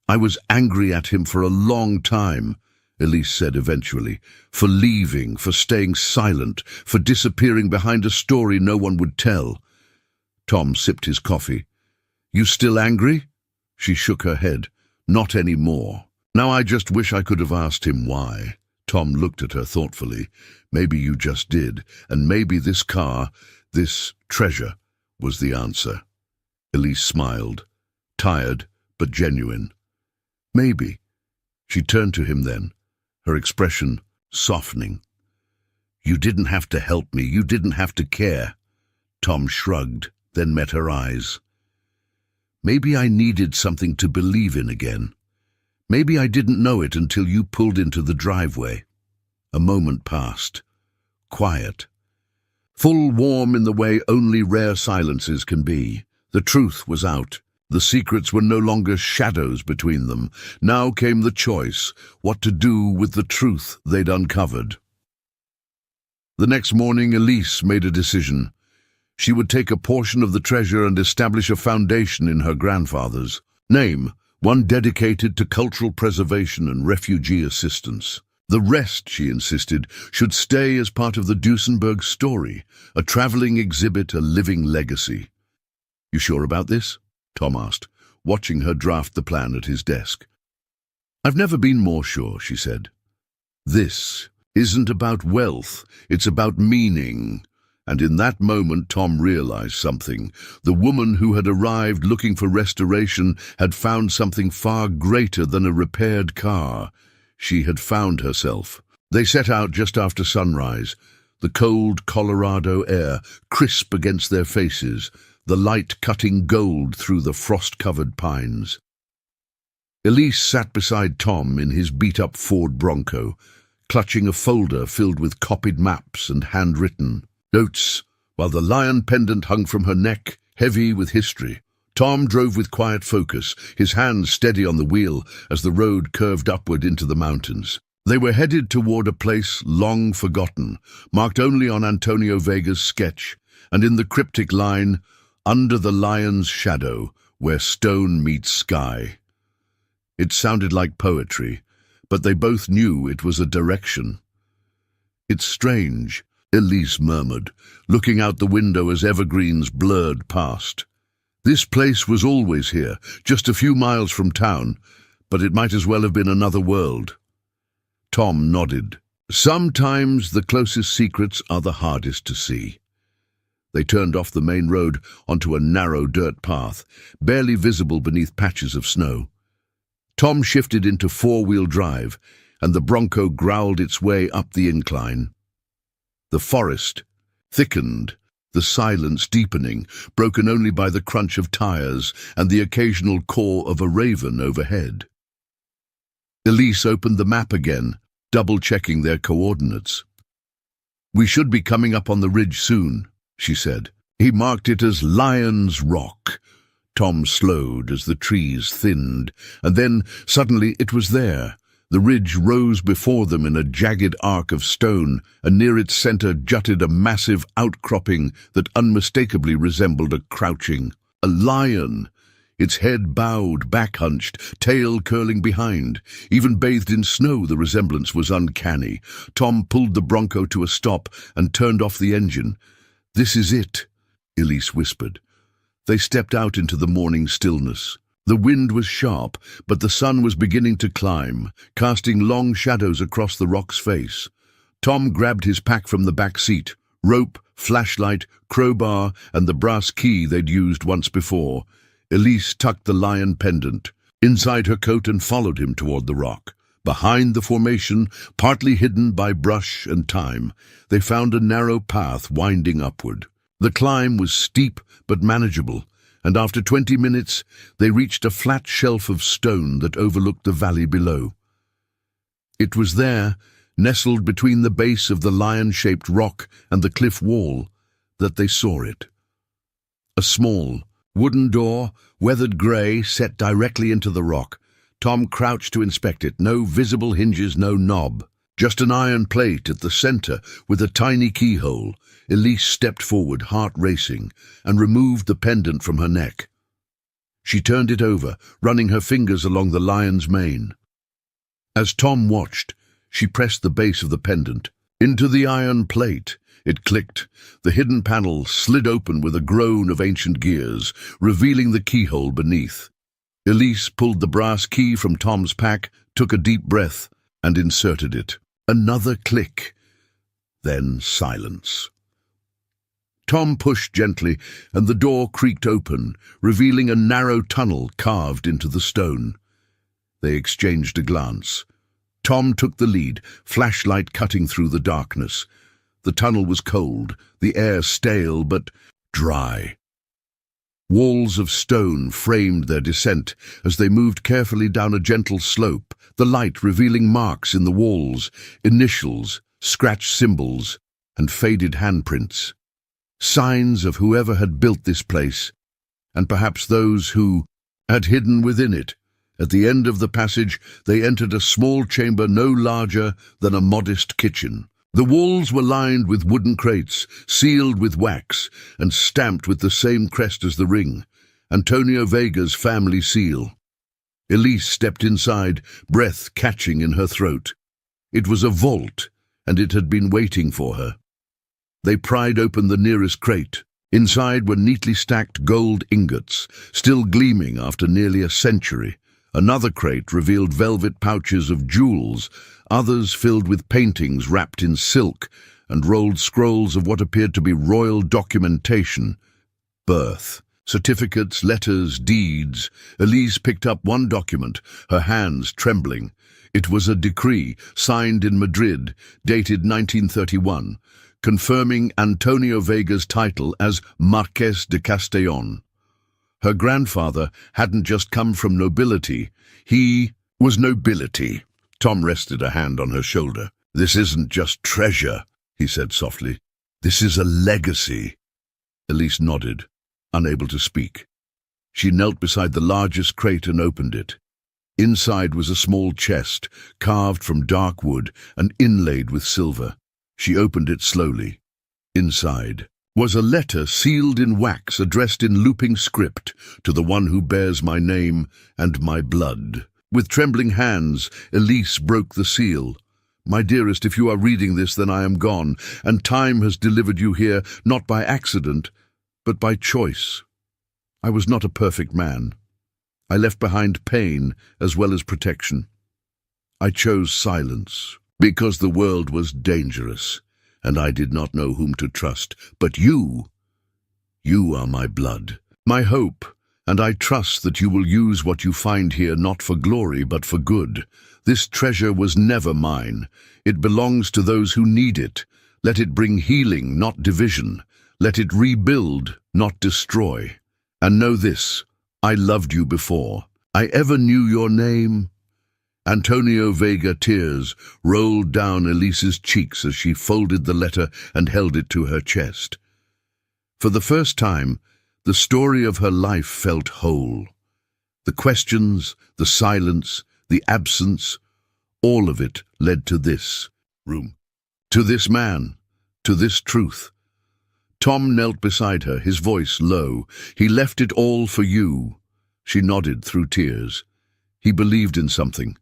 I was angry at him for a long time, Elise said eventually, for leaving, for staying silent, for disappearing behind a story no one would tell. Tom sipped his coffee. You still angry? She shook her head. Not anymore. Now I just wish I could have asked him why. Tom looked at her thoughtfully. Maybe you just did, and maybe this car, this treasure, was the answer. Elise smiled, tired but genuine. Maybe. She turned to him then, her expression softening. You didn't have to help me, you didn't have to care. Tom shrugged, then met her eyes. Maybe I needed something to believe in again. Maybe I didn't know it until you pulled into the driveway. A moment passed. Quiet. Full warm in the way only rare silences can be. The truth was out. The secrets were no longer shadows between them. Now came the choice, what to do with the truth they'd uncovered. The next morning, Elise made a decision. She would take a portion of the treasure and establish a foundation in her grandfather's name, one dedicated to cultural preservation and refugee assistance. The rest, she insisted, should stay as part of the Duesenberg story, a traveling exhibit, a living legacy. You sure about this? Tom asked, watching her draft the plan at his desk. I've never been more sure, she said. This isn't about wealth, it's about meaning. And in that moment Tom realized something. The woman who had arrived looking for restoration had found something far greater than a repaired car. She had found herself. They set out just after sunrise, the cold Colorado air crisp against their faces, the light cutting gold through the frost-covered pines. Elise sat beside Tom in his beat-up Ford Bronco, clutching a folder filled with copied maps and handwritten notes, while the lion pendant hung from her neck, heavy with history. Tom drove with quiet focus, his hands steady on the wheel as the road curved upward into the mountains. They were headed toward a place long forgotten, marked only on Antonio Vega's sketch, and in the cryptic line, "Under the lion's shadow, where stone meets sky." It sounded like poetry, but they both knew it was a direction. "It's strange," Elise murmured, looking out the window as evergreens blurred past. "This place was always here, just a few miles from town, but it might as well have been another world." Tom nodded. Sometimes the closest secrets are the hardest to see. They turned off the main road onto a narrow dirt path, barely visible beneath patches of snow. Tom shifted into four-wheel drive, and the Bronco growled its way up the incline. The forest thickened, the silence deepening, broken only by the crunch of tires and the occasional caw of a raven overhead. Elise opened the map again, double-checking their coordinates. "We should be coming up on the ridge soon," she said. He marked it as Lion's Rock. Tom slowed as the trees thinned, and then, suddenly, it was there. The ridge rose before them in a jagged arc of stone, and near its center jutted a massive outcropping that unmistakably resembled a lion. Its head bowed, back-hunched, tail curling behind. Even bathed in snow, the resemblance was uncanny. Tom pulled the Bronco to a stop and turned off the engine. "This is it," Elise whispered. They stepped out into the morning stillness. The wind was sharp, but the sun was beginning to climb, casting long shadows across the rock's face. Tom grabbed his pack from the back seat, rope, flashlight, crowbar, and the brass key they'd used once before. Elise tucked the lion pendant inside her coat and followed him toward the rock. Behind the formation, partly hidden by brush and thyme, they found a narrow path winding upward. The climb was steep but manageable, and after 20 minutes they reached a flat shelf of stone that overlooked the valley below. It was there, nestled between the base of the lion-shaped rock and the cliff wall, that they saw it. A small, wooden door, weathered grey, set directly into the rock. Tom crouched to inspect it. No visible hinges, no knob. Just an iron plate at the center with a tiny keyhole. Elise stepped forward, heart racing, and removed the pendant from her neck. She turned it over, running her fingers along the lion's mane. As Tom watched, she pressed the base of the pendant into the iron plate. It clicked. The hidden panel slid open with a groan of ancient gears, revealing the keyhole beneath. Elise pulled the brass key from Tom's pack, took a deep breath, and inserted it. Another click. Then silence. Tom pushed gently, and the door creaked open, revealing a narrow tunnel carved into the stone. They exchanged a glance. Tom took the lead, flashlight cutting through the darkness. The tunnel was cold, the air stale but dry. Walls of stone framed their descent as they moved carefully down a gentle slope, the light revealing marks in the walls, initials, scratched symbols, and faded handprints. Signs of whoever had built this place, and perhaps those who had hidden within it. At the end of the passage, they entered a small chamber no larger than a modest kitchen. The walls were lined with wooden crates, sealed with wax, and stamped with the same crest as the ring, Antonio Vega's family seal. Elise stepped inside, breath catching in her throat. It was a vault, and it had been waiting for her. They pried open the nearest crate. Inside were neatly stacked gold ingots, still gleaming after nearly a century. Another crate revealed velvet pouches of jewels, others filled with paintings wrapped in silk and rolled scrolls of what appeared to be royal documentation. Birth, certificates, letters, deeds. Elise picked up one document, her hands trembling. It was a decree signed in Madrid, dated 1931, confirming Antonio Vega's title as Marqués de Castellón. Her grandfather hadn't just come from nobility, he was nobility. Tom rested a hand on her shoulder. "This isn't just treasure," he said softly. "This is a legacy." Elise nodded, unable to speak. She knelt beside the largest crate and opened it. Inside was a small chest, carved from dark wood and inlaid with silver. She opened it slowly. Inside was a letter sealed in wax, addressed in looping script to the one who bears my name and my blood. With trembling hands, Elise broke the seal. My dearest, if you are reading this, then I am gone, and time has delivered you here, not by accident, but by choice. I was not a perfect man. I left behind pain as well as protection. I chose silence because the world was dangerous, and I did not know whom to trust. But you are my blood, my hope, and I trust that you will use what you find here not for glory but for good. This treasure was never mine. It belongs to those who need it. Let it bring healing, not division. Let it rebuild, not destroy. And know this, I loved you before I ever knew your name. Antonio Vega. Tears rolled down Elise's cheeks as she folded the letter and held it to her chest. For the first time, the story of her life felt whole. The questions, the silence, the absence, all of it led to this room, to this man, to this truth. Tom knelt beside her, his voice low. He left it all for you. She nodded through tears. He believed in something,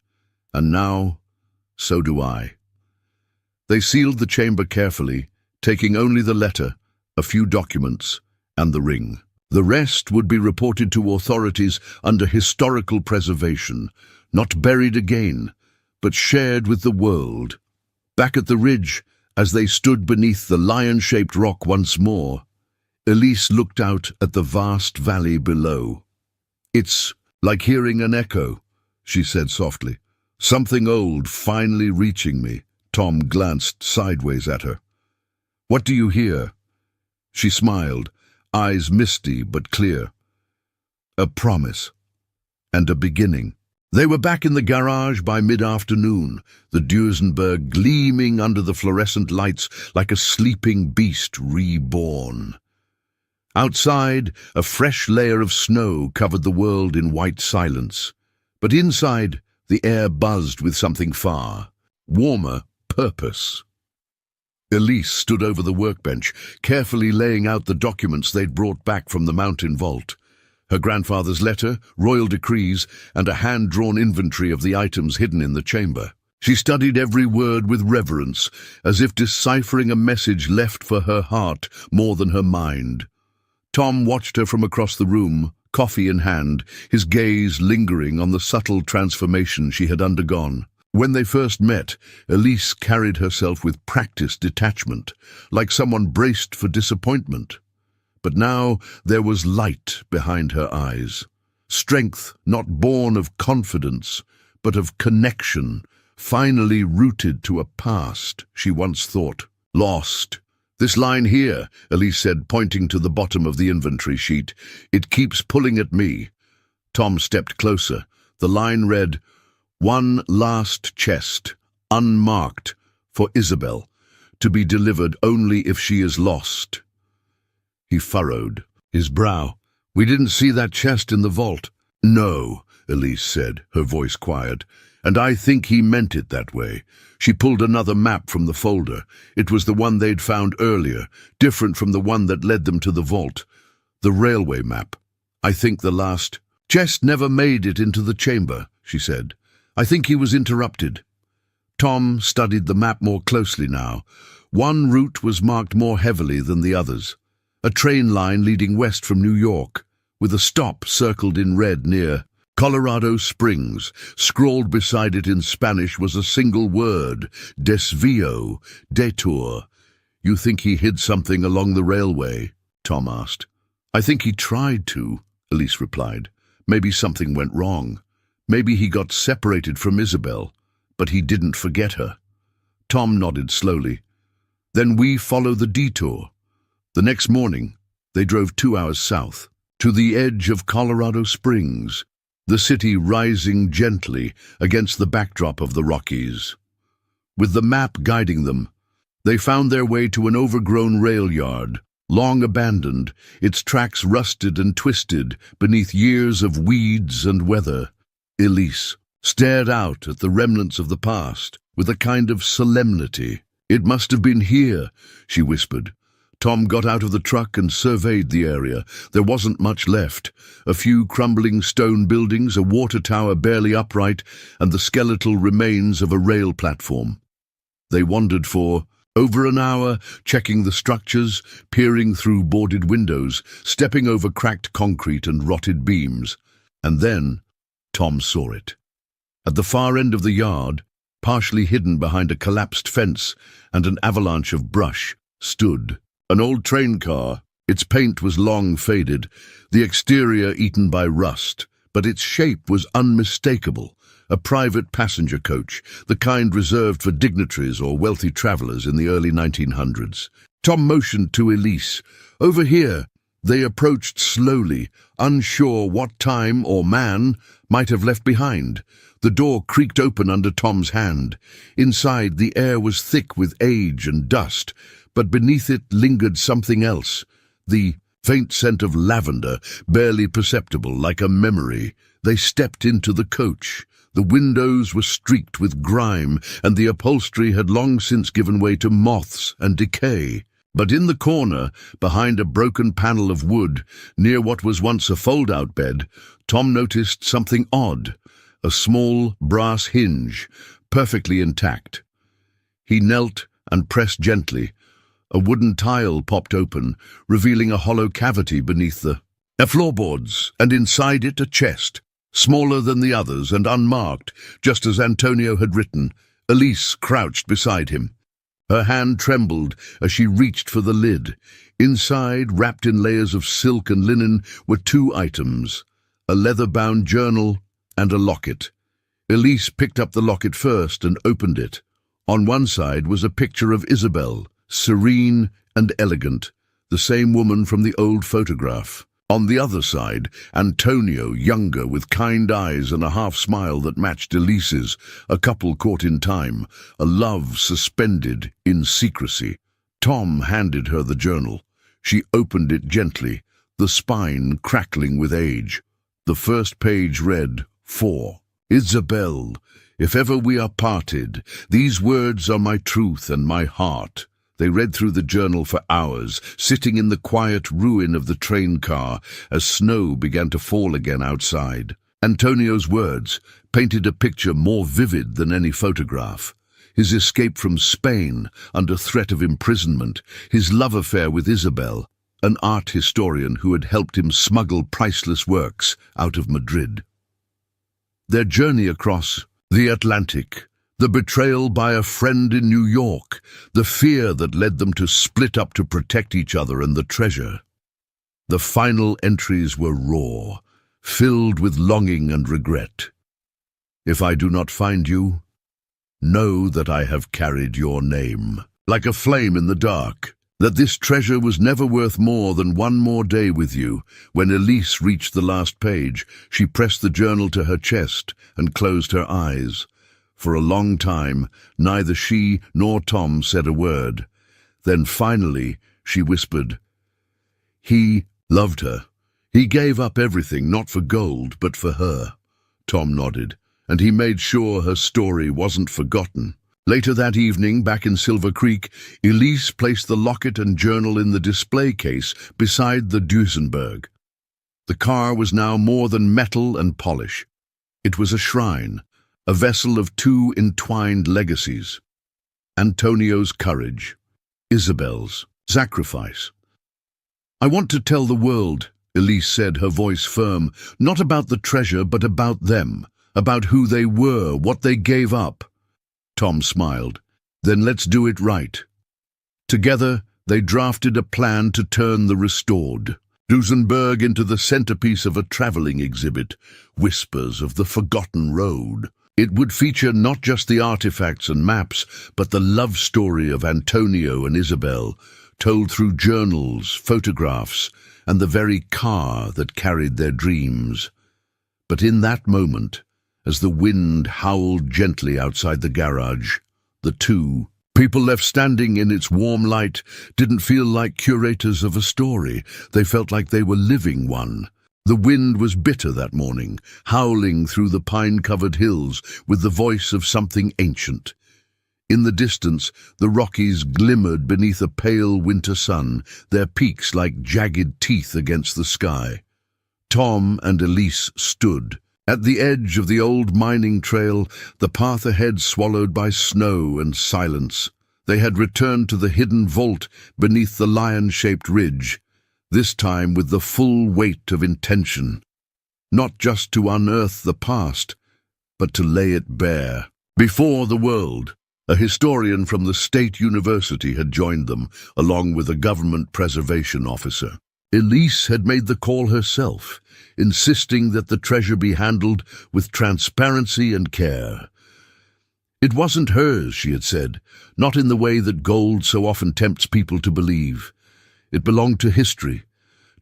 and now, so do I. They sealed the chamber carefully, taking only the letter, a few documents, and the ring. The rest would be reported to authorities under historical preservation, not buried again, but shared with the world. Back at the ridge, as they stood beneath the lion-shaped rock once more, Elise looked out at the vast valley below. It's like hearing an echo, she said softly. Something old finally reaching me. Tom glanced sideways at her. What do you hear? She smiled, eyes misty but clear. A promise. And a beginning. They were back in the garage by mid-afternoon, the Duesenberg gleaming under the fluorescent lights like a sleeping beast reborn. Outside, a fresh layer of snow covered the world in white silence. But inside, the air buzzed with something far, warmer purpose. Elise stood over the workbench, carefully laying out the documents they'd brought back from the mountain vault. Her grandfather's letter, royal decrees, and a hand-drawn inventory of the items hidden in the chamber. She studied every word with reverence, as if deciphering a message left for her heart more than her mind. Tom watched her from across the room, coffee in hand, his gaze lingering on the subtle transformation she had undergone. When they first met, Elise carried herself with practiced detachment, like someone braced for disappointment. But now there was light behind her eyes. Strength not born of confidence, but of connection, finally rooted to a past she once thought lost. This line here, Elise said, pointing to the bottom of the inventory sheet. It keeps pulling at me. Tom stepped closer. The line read, "One last chest, unmarked, for Isabel, to be delivered only if she is lost." He furrowed his brow. "We didn't see that chest in the vault." "No," Elise said, her voice quiet, "and I think he meant it that way." She pulled another map from the folder. It was the one they'd found earlier, different from the one that led them to the vault. The railway map. "I think the last chest never made it into the chamber," she said. "I think he was interrupted." Tom studied the map more closely now. One route was marked more heavily than the others. A train line leading west from New York, with a stop circled in red near Colorado Springs. Scrawled beside it in Spanish was a single word, desvío, detour. "You think he hid something along the railway?" Tom asked. "I think he tried to," Elise replied. "Maybe something went wrong. Maybe he got separated from Isabel, but he didn't forget her." Tom nodded slowly. "Then we follow the detour." The next morning, they drove 2 hours south, to the edge of Colorado Springs, the city rising gently against the backdrop of the Rockies. With the map guiding them, they found their way to an overgrown rail yard, long abandoned, its tracks rusted and twisted beneath years of weeds and weather. Elise stared out at the remnants of the past with a kind of solemnity. "It must have been here," she whispered. Tom got out of the truck and surveyed the area. There wasn't much left. A few crumbling stone buildings, a water tower barely upright, and the skeletal remains of a rail platform. They wandered for over an hour, checking the structures, peering through boarded windows, stepping over cracked concrete and rotted beams. And then Tom saw it. At the far end of the yard, partially hidden behind a collapsed fence and an avalanche of brush, stood an old train car. Its paint was long faded, the exterior eaten by rust, but its shape was unmistakable. A private passenger coach, the kind reserved for dignitaries or wealthy travelers in the early 1900s. Tom motioned to Elise. "Over here." They approached slowly, unsure what time or man might have left behind. The door creaked open under Tom's hand. Inside, the air was thick with age and dust, but beneath it lingered something else. The faint scent of lavender, barely perceptible, like a memory. They stepped into the coach. The windows were streaked with grime, and the upholstery had long since given way to moths and decay. But in the corner, behind a broken panel of wood, near what was once a fold-out bed, Tom noticed something odd. A small brass hinge, perfectly intact. He knelt and pressed gently. A wooden tile popped open, revealing a hollow cavity beneath the floorboards, and inside it a chest, smaller than the others and unmarked, just as Antonio had written. Elise crouched beside him. Her hand trembled as she reached for the lid. Inside, wrapped in layers of silk and linen, were two items, a leather-bound journal and a locket. Elise picked up the locket first and opened it. On one side was a picture of Isabel, serene and elegant, the same woman from the old photograph. On the other side, Antonio, younger, with kind eyes and a half-smile that matched Elise's, a couple caught in time, a love suspended in secrecy. Tom handed her the journal. She opened it gently, the spine crackling with age. The first page read, "For Isabel, if ever we are parted, these words are my truth and my heart." They read through the journal for hours, sitting in the quiet ruin of the train car as snow began to fall again outside. Antonio's words painted a picture more vivid than any photograph. His escape from Spain under threat of imprisonment, his love affair with Isabel, an art historian who had helped him smuggle priceless works out of Madrid. Their journey across the Atlantic, the betrayal by a friend in New York, the fear that led them to split up to protect each other and the treasure. The final entries were raw, filled with longing and regret. "If I do not find you, know that I have carried your name, like a flame in the dark, that this treasure was never worth more than one more day with you." When Elise reached the last page, she pressed the journal to her chest and closed her eyes. For a long time, neither she nor Tom said a word. Then finally, she whispered, "He loved her. He gave up everything, not for gold, but for her." Tom nodded, and he made sure her story wasn't forgotten. Later that evening, back in Silver Creek, Elise placed the locket and journal in the display case beside the Duesenberg. The car was now more than metal and polish. It was a shrine, a vessel of two entwined legacies. Antonio's courage, Isabel's sacrifice. "I want to tell the world," Elise said, her voice firm, "not about the treasure, but about them, about who they were, what they gave up." Tom smiled. "Then let's do it right." Together, they drafted a plan to turn the restored Duesenberg into the centerpiece of a traveling exhibit, Whispers of the Forgotten Road. It would feature not just the artifacts and maps, but the love story of Antonio and Isabel, told through journals, photographs, and the very car that carried their dreams. But in that moment, as the wind howled gently outside the garage, the two People left standing in its warm light didn't feel like curators of a story. They felt like they were living one. The wind was bitter that morning, howling through the pine-covered hills with the voice of something ancient. In the distance, the Rockies glimmered beneath a pale winter sun, their peaks like jagged teeth against the sky. Tom and Elise stood. At the edge of the old mining trail, the path ahead swallowed by snow and silence. They had returned to the hidden vault beneath the lion-shaped ridge, this time with the full weight of intention. Not just to unearth the past, but to lay it bare. Before the world, a historian from the State University had joined them, along with a government preservation officer. Elise had made the call herself, insisting that the treasure be handled with transparency and care. It wasn't hers, she had said, not in the way that gold so often tempts people to believe. It belonged to history,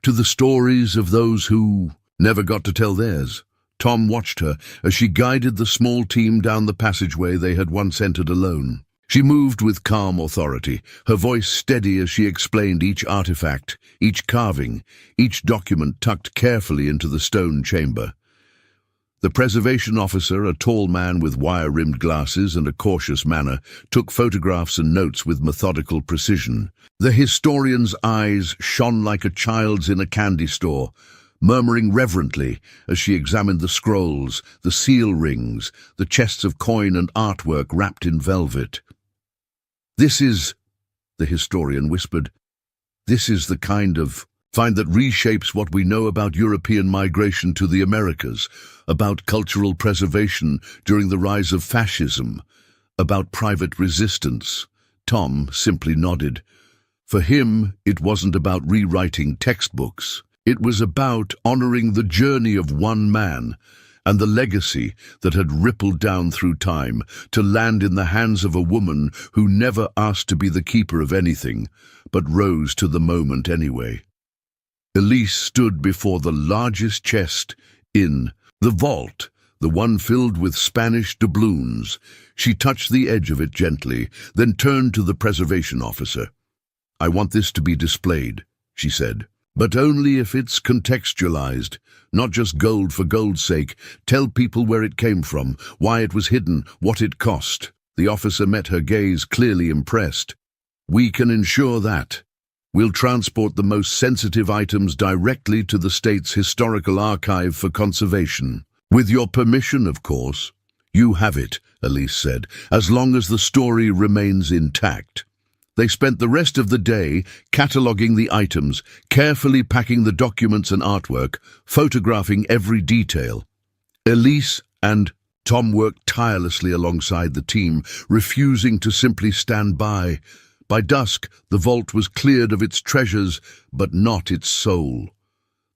to the stories of those who never got to tell theirs. Tom watched her as she guided the small team down the passageway they had once entered alone. She moved with calm authority, her voice steady as she explained each artifact, each carving, each document tucked carefully into the stone chamber. The preservation officer, a tall man with wire-rimmed glasses and a cautious manner, took photographs and notes with methodical precision. The historian's eyes shone like a child's in a candy store, murmuring reverently as she examined the scrolls, the seal rings, the chests of coin and artwork wrapped in velvet. "This is," the historian whispered, "this is the kind of find that reshapes what we know about European migration to the Americas, about cultural preservation during the rise of fascism, about private resistance." Tom simply nodded. For him, it wasn't about rewriting textbooks. It was about honoring the journey of one man and the legacy that had rippled down through time to land in the hands of a woman who never asked to be the keeper of anything, but rose to the moment anyway. Elise stood before the largest chest in the vault, the one filled with Spanish doubloons. She touched the edge of it gently, then turned to the preservation officer. "I want this to be displayed," she said. "But only if it's contextualized, not just gold for gold's sake. Tell people where it came from, why it was hidden, what it cost." The officer met her gaze, clearly impressed. "We can ensure that. We'll transport the most sensitive items directly to the state's historical archive for conservation. With your permission, of course." "You have it," Elise said, "as long as the story remains intact." They spent the rest of the day cataloguing the items, carefully packing the documents and artwork, photographing every detail. Elise and Tom worked tirelessly alongside the team, refusing to simply stand by. By dusk, the vault was cleared of its treasures, but not its soul.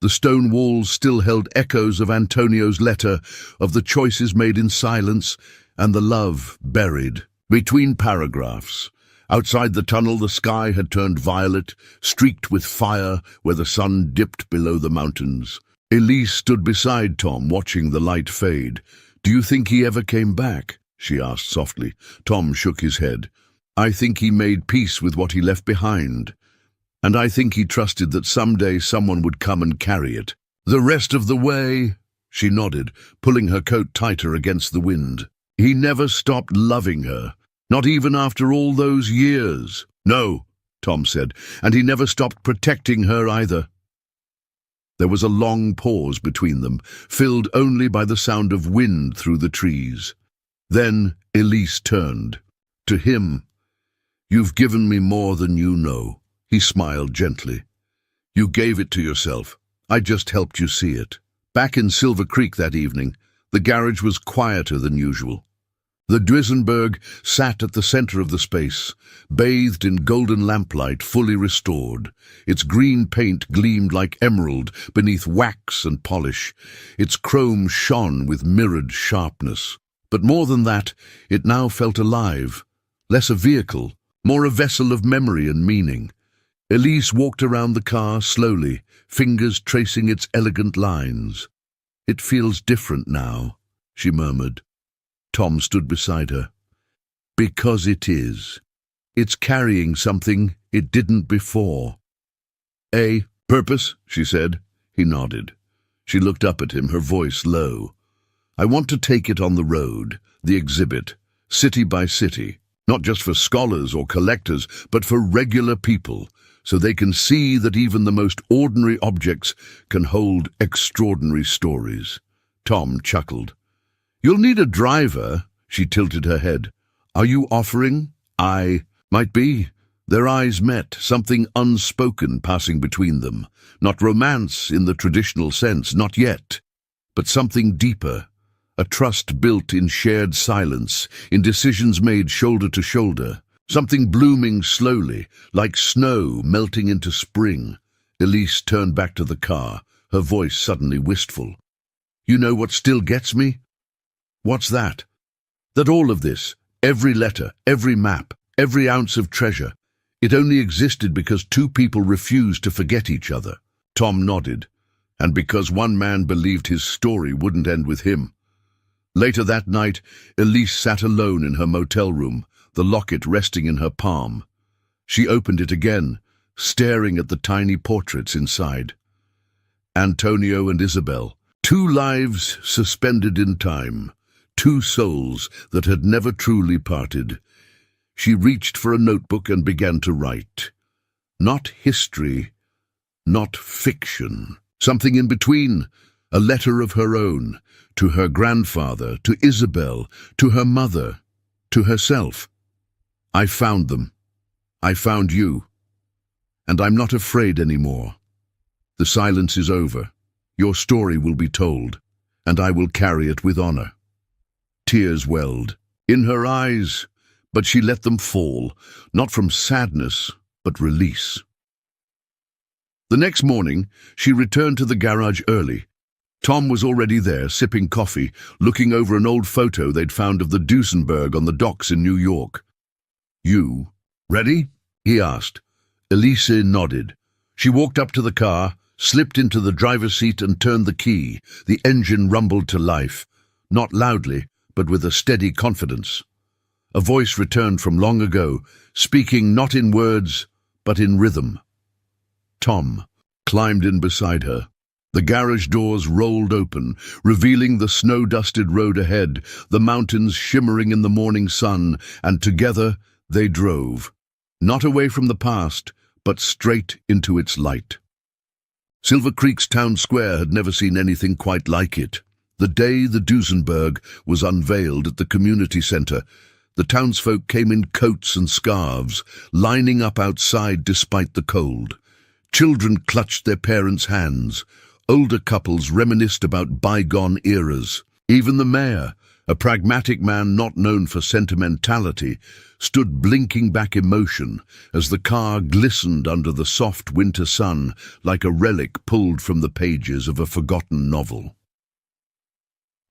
The stone walls still held echoes of Antonio's letter, of the choices made in silence, and the love buried between paragraphs. Outside the tunnel, the sky had turned violet, streaked with fire where the sun dipped below the mountains. Elise stood beside Tom, watching the light fade. "Do you think he ever came back?" she asked softly. Tom shook his head. "I think he made peace with what he left behind. And I think he trusted that someday someone would come and carry it. The rest of the way," she nodded, pulling her coat tighter against the wind. "He never stopped loving her. Not even after all those years." "No," Tom said, "and he never stopped protecting her either." There was a long pause between them, filled only by the sound of wind through the trees. Then Elise turned. To him, "You've given me more than you know." He smiled gently. "You gave it to yourself. I just helped you see it." Back in Silver Creek that evening, the garage was quieter than usual. The Duesenberg sat at the center of the space, bathed in golden lamplight, fully restored. Its green paint gleamed like emerald beneath wax and polish. Its chrome shone with mirrored sharpness. But more than that, it now felt alive, less a vehicle, more a vessel of memory and meaning. Elise walked around the car slowly, fingers tracing its elegant lines. "It feels different now," she murmured. Tom stood beside her. "Because it is." It's carrying something it didn't before. A purpose, she said. He nodded. She looked up at him, her voice low. I want to take it on the road, the exhibit, city by city, not just for scholars or collectors, but for regular people, so they can see that even the most ordinary objects can hold extraordinary stories. Tom chuckled. You'll need a driver, she tilted her head. Are you offering? Might be. Their eyes met, something unspoken passing between them. Not romance in the traditional sense, not yet, but something deeper. A trust built in shared silence, in decisions made shoulder to shoulder. Something blooming slowly, like snow melting into spring. Elise turned back to the car, her voice suddenly wistful. You know what still gets me? What's that? That all of this, every letter, every map, every ounce of treasure, it only existed because two people refused to forget each other. Tom nodded, and because one man believed his story wouldn't end with him. Later that night, Elise sat alone in her motel room, the locket resting in her palm. She opened it again, staring at the tiny portraits inside. Antonio and Isabel, two lives suspended in time, two souls that had never truly parted. She reached for a notebook and began to write. Not history, not fiction. Something in between, a letter of her own, to her grandfather, to Isabel, to her mother, to herself. I found them. I found you. And I'm not afraid anymore. The silence is over. Your story will be told, and I will carry it with honor. Tears welled in her eyes, but she let them fall, not from sadness, but release. The next morning, she returned to the garage early. Tom was already there, sipping coffee, looking over an old photo they'd found of the Duesenberg on the docks in New York. You ready? He asked. Elise nodded. She walked up to the car, slipped into the driver's seat and turned the key. The engine rumbled to life, not loudly, but with a steady confidence. A voice returned from long ago, speaking not in words, but in rhythm. Tom climbed in beside her. The garage doors rolled open, revealing the snow-dusted road ahead, the mountains shimmering in the morning sun, and together they drove, not away from the past, but straight into its light. Silver Creek's town square had never seen anything quite like it. The day the Duesenberg was unveiled at the community center, the townsfolk came in coats and scarves, lining up outside despite the cold. Children clutched their parents' hands. Older couples reminisced about bygone eras. Even the mayor, a pragmatic man not known for sentimentality, stood blinking back emotion as the car glistened under the soft winter sun like a relic pulled from the pages of a forgotten novel.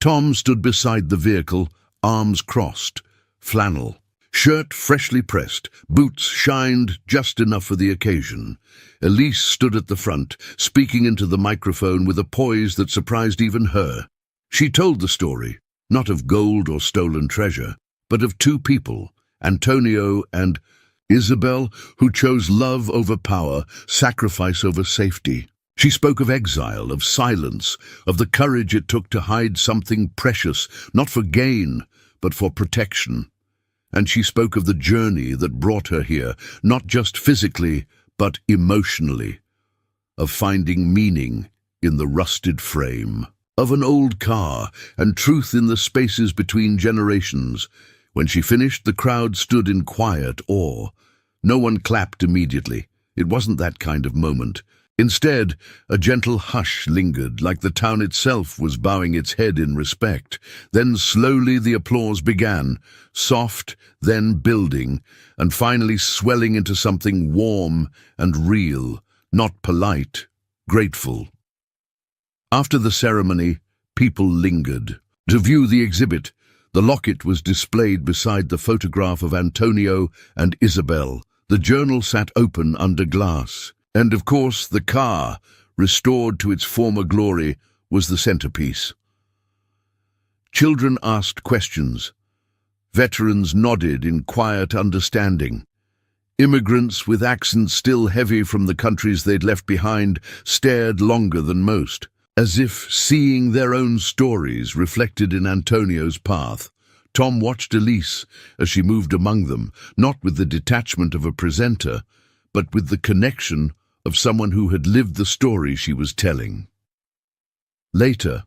Tom stood beside the vehicle, arms crossed, flannel, shirt freshly pressed, boots shined just enough for the occasion. Elise stood at the front, speaking into the microphone with a poise that surprised even her. She told the story, not of gold or stolen treasure, but of two people, Antonio and Isabel, who chose love over power, sacrifice over safety. She spoke of exile, of silence, of the courage it took to hide something precious, not for gain, but for protection. And she spoke of the journey that brought her here, not just physically, but emotionally, of finding meaning in the rusted frame, of an old car and truth in the spaces between generations. When she finished, the crowd stood in quiet awe. No one clapped immediately. It wasn't that kind of moment. Instead, a gentle hush lingered, like the town itself was bowing its head in respect. Then slowly the applause began, soft, then building, and finally swelling into something warm and real, not polite, grateful. After the ceremony, people lingered. To view the exhibit, the locket was displayed beside the photograph of Antonio and Isabel. The journal sat open under glass. And, of course, the car, restored to its former glory, was the centerpiece. Children asked questions. Veterans nodded in quiet understanding. Immigrants with accents still heavy from the countries they'd left behind stared longer than most, as if seeing their own stories reflected in Antonio's path. Tom watched Elise as she moved among them, not with the detachment of a presenter, but with the connection of someone who had lived the story she was telling. Later,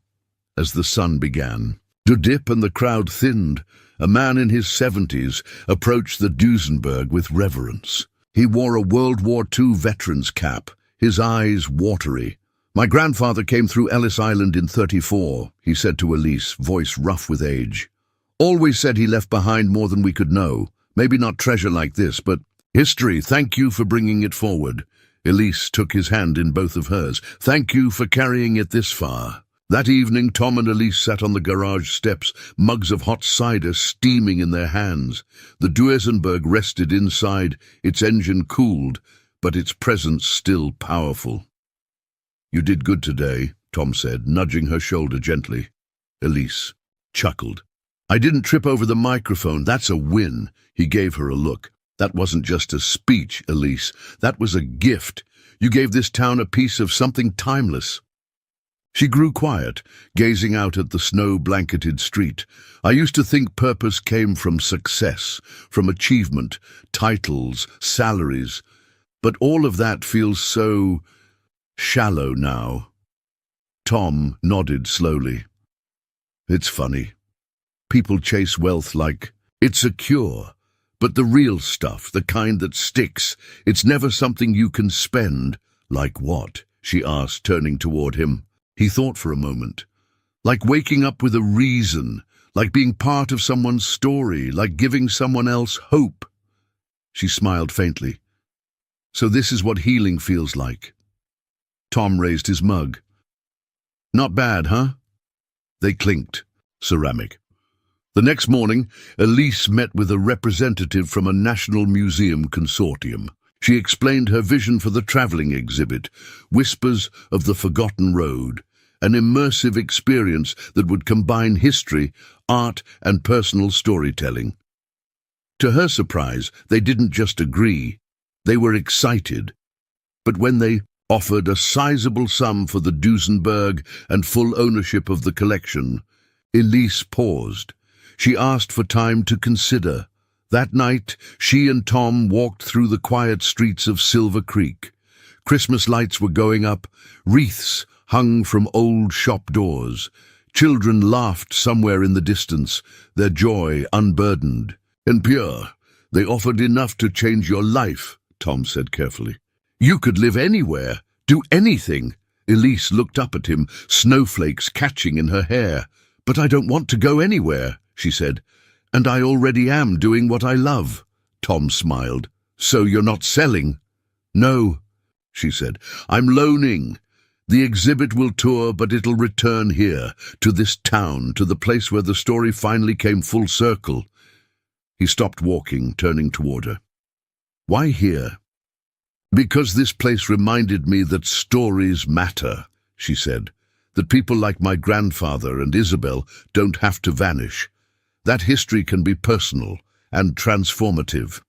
as the sun began to dip and the crowd thinned, a man in his 70s approached the Duesenberg with reverence. He wore a World War II veteran's cap, his eyes watery. "My grandfather came through Ellis Island in '34, he said to Elise, voice rough with age. "Always said he left behind more than we could know. Maybe not treasure like this, but history. Thank you for bringing it forward." Elise took his hand in both of hers. "Thank you for carrying it this far." That evening, Tom and Elise sat on the garage steps, mugs of hot cider steaming in their hands. The Duesenberg rested inside, its engine cooled, but its presence still powerful. "You did good today," Tom said, nudging her shoulder gently. Elise chuckled. "I didn't trip over the microphone. That's a win." He gave her a look. "That wasn't just a speech, Elise. That was a gift. You gave this town a piece of something timeless." She grew quiet, gazing out at the snow-blanketed street. "I used to think purpose came from success, from achievement, titles, salaries. But all of that feels so shallow now." Tom nodded slowly. "It's funny. People chase wealth like it's a cure. But the real stuff, the kind that sticks, it's never something you can spend." "Like what?" she asked, turning toward him. He thought for a moment. "Like waking up with a reason, like being part of someone's story, like giving someone else hope." She smiled faintly. "So this is what healing feels like." Tom raised his mug. "Not bad, huh?" They clinked. Ceramic. The next morning, Elise met with a representative from a National Museum consortium. She explained her vision for the traveling exhibit, Whispers of the Forgotten Road, an immersive experience that would combine history, art, and personal storytelling. To her surprise, they didn't just agree, they were excited. But when they offered a sizable sum for the Duesenberg and full ownership of the collection, Elise paused. She asked for time to consider. That night, she and Tom walked through the quiet streets of Silver Creek. Christmas lights were going up, wreaths hung from old shop doors. Children laughed somewhere in the distance, their joy unburdened and pure. "They offered enough to change your life," Tom said carefully. "You could live anywhere, do anything." Elise looked up at him, snowflakes catching in her hair. "But I don't want to go anywhere," she said. "And I already am doing what I love." Tom smiled. "So you're not selling?" "No," she said. "I'm loaning. The exhibit will tour, but it'll return here, to this town, to the place where the story finally came full circle." He stopped walking, turning toward her. "Why here?" "Because this place reminded me that stories matter," she said. "That people like my grandfather and Isabel don't have to vanish. That history can be personal and transformative.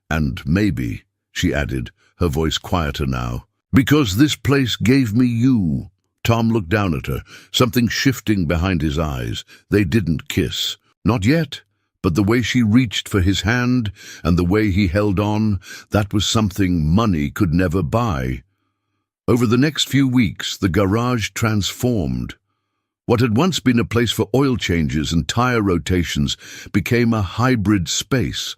And maybe," she added, her voice quieter now, "because this place gave me you." Tom looked down at her, something shifting behind his eyes. They didn't kiss. Not yet. But the way she reached for his hand and the way he held on, that was something money could never buy. Over the next few weeks, the garage transformed. What had once been a place for oil changes and tire rotations became a hybrid space,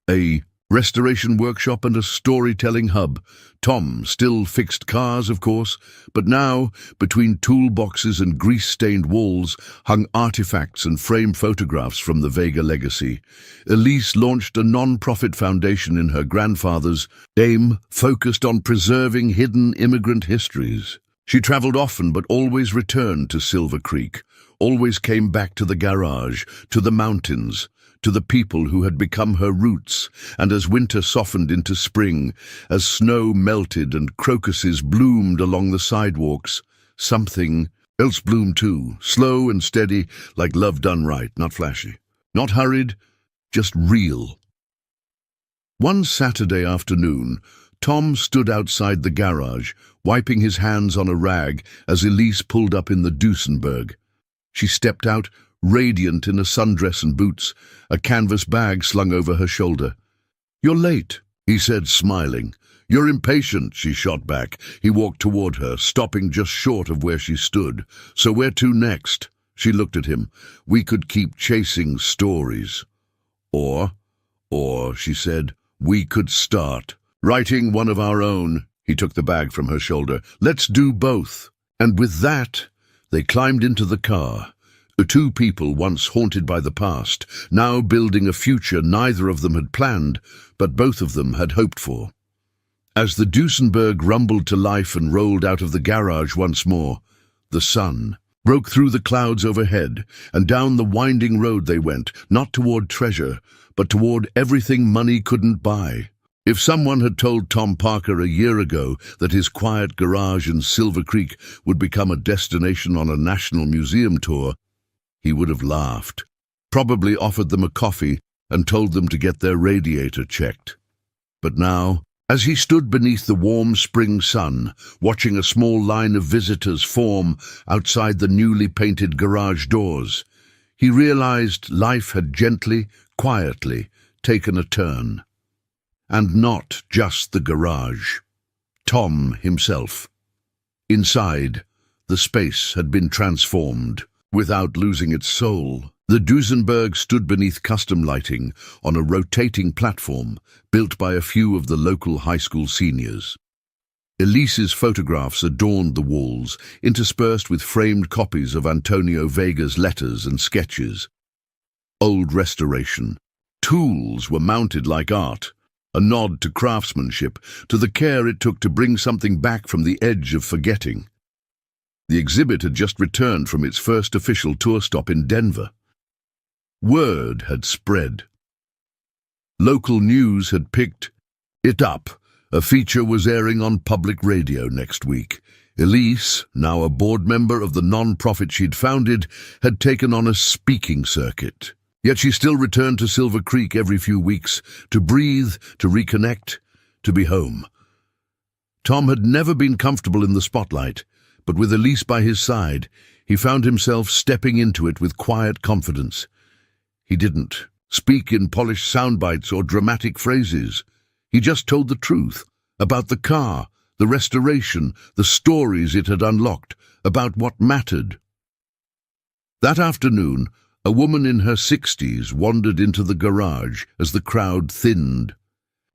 a restoration workshop and a storytelling hub. Tom still fixed cars, of course, but now, between toolboxes and grease-stained walls, hung artifacts and framed photographs from the Vega legacy. Elise launched a non-profit foundation in her grandfather's name, focused on preserving hidden immigrant histories. She traveled often but always returned to Silver Creek, always came back to the garage, to the mountains, to the people who had become her roots. And as winter softened into spring, as snow melted and crocuses bloomed along the sidewalks, something else bloomed too, slow and steady, like love done right, not flashy, not hurried, just real. One Saturday afternoon, Tom stood outside the garage, wiping his hands on a rag as Elise pulled up in the Duesenberg. She stepped out, radiant in a sundress and boots, a canvas bag slung over her shoulder. "You're late," he said, smiling. "You're impatient," she shot back. He walked toward her, stopping just short of where she stood. "So where to next?" She looked at him. "We could keep chasing stories. Or, she said, we could start writing one of our own." He took the bag from her shoulder. "Let's do both." And with that, they climbed into the car. The two people once haunted by the past, now building a future neither of them had planned, but both of them had hoped for. As the Duesenberg rumbled to life and rolled out of the garage once more, the sun broke through the clouds overhead, and down the winding road they went, not toward treasure, but toward everything money couldn't buy. If someone had told Tom Parker a year ago that his quiet garage in Silver Creek would become a destination on a National Museum tour, he would have laughed, probably offered them a coffee and told them to get their radiator checked. But now, as he stood beneath the warm spring sun, watching a small line of visitors form outside the newly painted garage doors, he realized life had gently, quietly taken a turn. And not just the garage. Tom himself. Inside, the space had been transformed. Without losing its soul, the Duesenberg stood beneath custom lighting on a rotating platform built by a few of the local high school seniors. Elise's photographs adorned the walls, interspersed with framed copies of Antonio Vega's letters and sketches. Old restoration. Tools were mounted like art, a nod to craftsmanship, to the care it took to bring something back from the edge of forgetting. The exhibit had just returned from its first official tour stop in Denver. Word had spread. Local news had picked it up. A feature was airing on public radio next week. Elise, now a board member of the non-profit she'd founded, had taken on a speaking circuit. Yet she still returned to Silver Creek every few weeks, to breathe, to reconnect, to be home. Tom had never been comfortable in the spotlight, but with Elise by his side, he found himself stepping into it with quiet confidence. He didn't speak in polished sound bites or dramatic phrases. He just told the truth about the car, the restoration, the stories it had unlocked, about what mattered. That afternoon, a woman in her 60s wandered into the garage as the crowd thinned.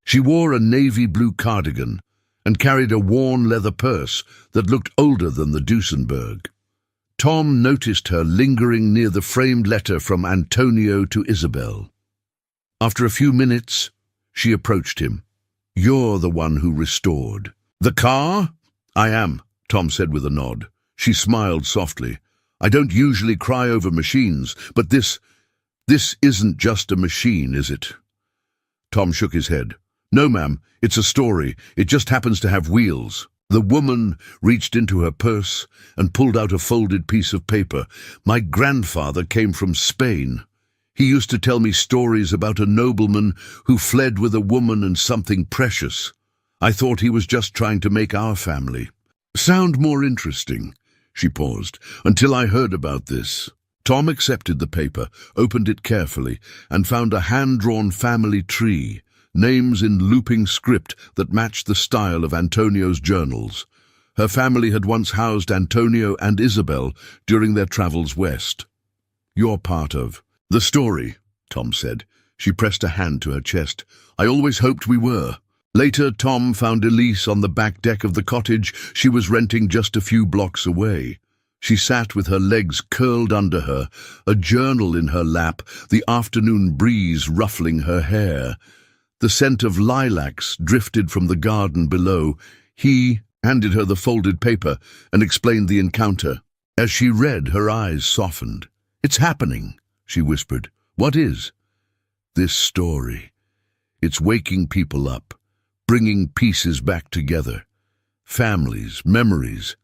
She wore a navy blue cardigan and carried a worn leather purse that looked older than the Duesenberg. Tom noticed her lingering near the framed letter from Antonio to Isabel. After a few minutes, she approached him. "You're the one who restored." "The car?" "I am," Tom said with a nod. She smiled softly. "I don't usually cry over machines, but this isn't just a machine, is it?" Tom shook his head. "No, ma'am, it's a story. It just happens to have wheels." The woman reached into her purse and pulled out a folded piece of paper. "My grandfather came from Spain. He used to tell me stories about a nobleman who fled with a woman and something precious. I thought he was just trying to make our family sound more interesting." She paused. "Until I heard about this." Tom accepted the paper, opened it carefully, and found a hand-drawn family tree, names in looping script that matched the style of Antonio's journals. Her family had once housed Antonio and Isabel during their travels west. "You're part of the story," Tom said. She pressed a hand to her chest. "I always hoped we were." Later, Tom found Elise on the back deck of the cottage she was renting just a few blocks away. She sat with her legs curled under her, a journal in her lap, the afternoon breeze ruffling her hair. The scent of lilacs drifted from the garden below. He handed her the folded paper and explained the encounter. As she read, her eyes softened. "It's happening," she whispered. "What is?" "This story. It's waking people up, bringing pieces back together. Families, memories,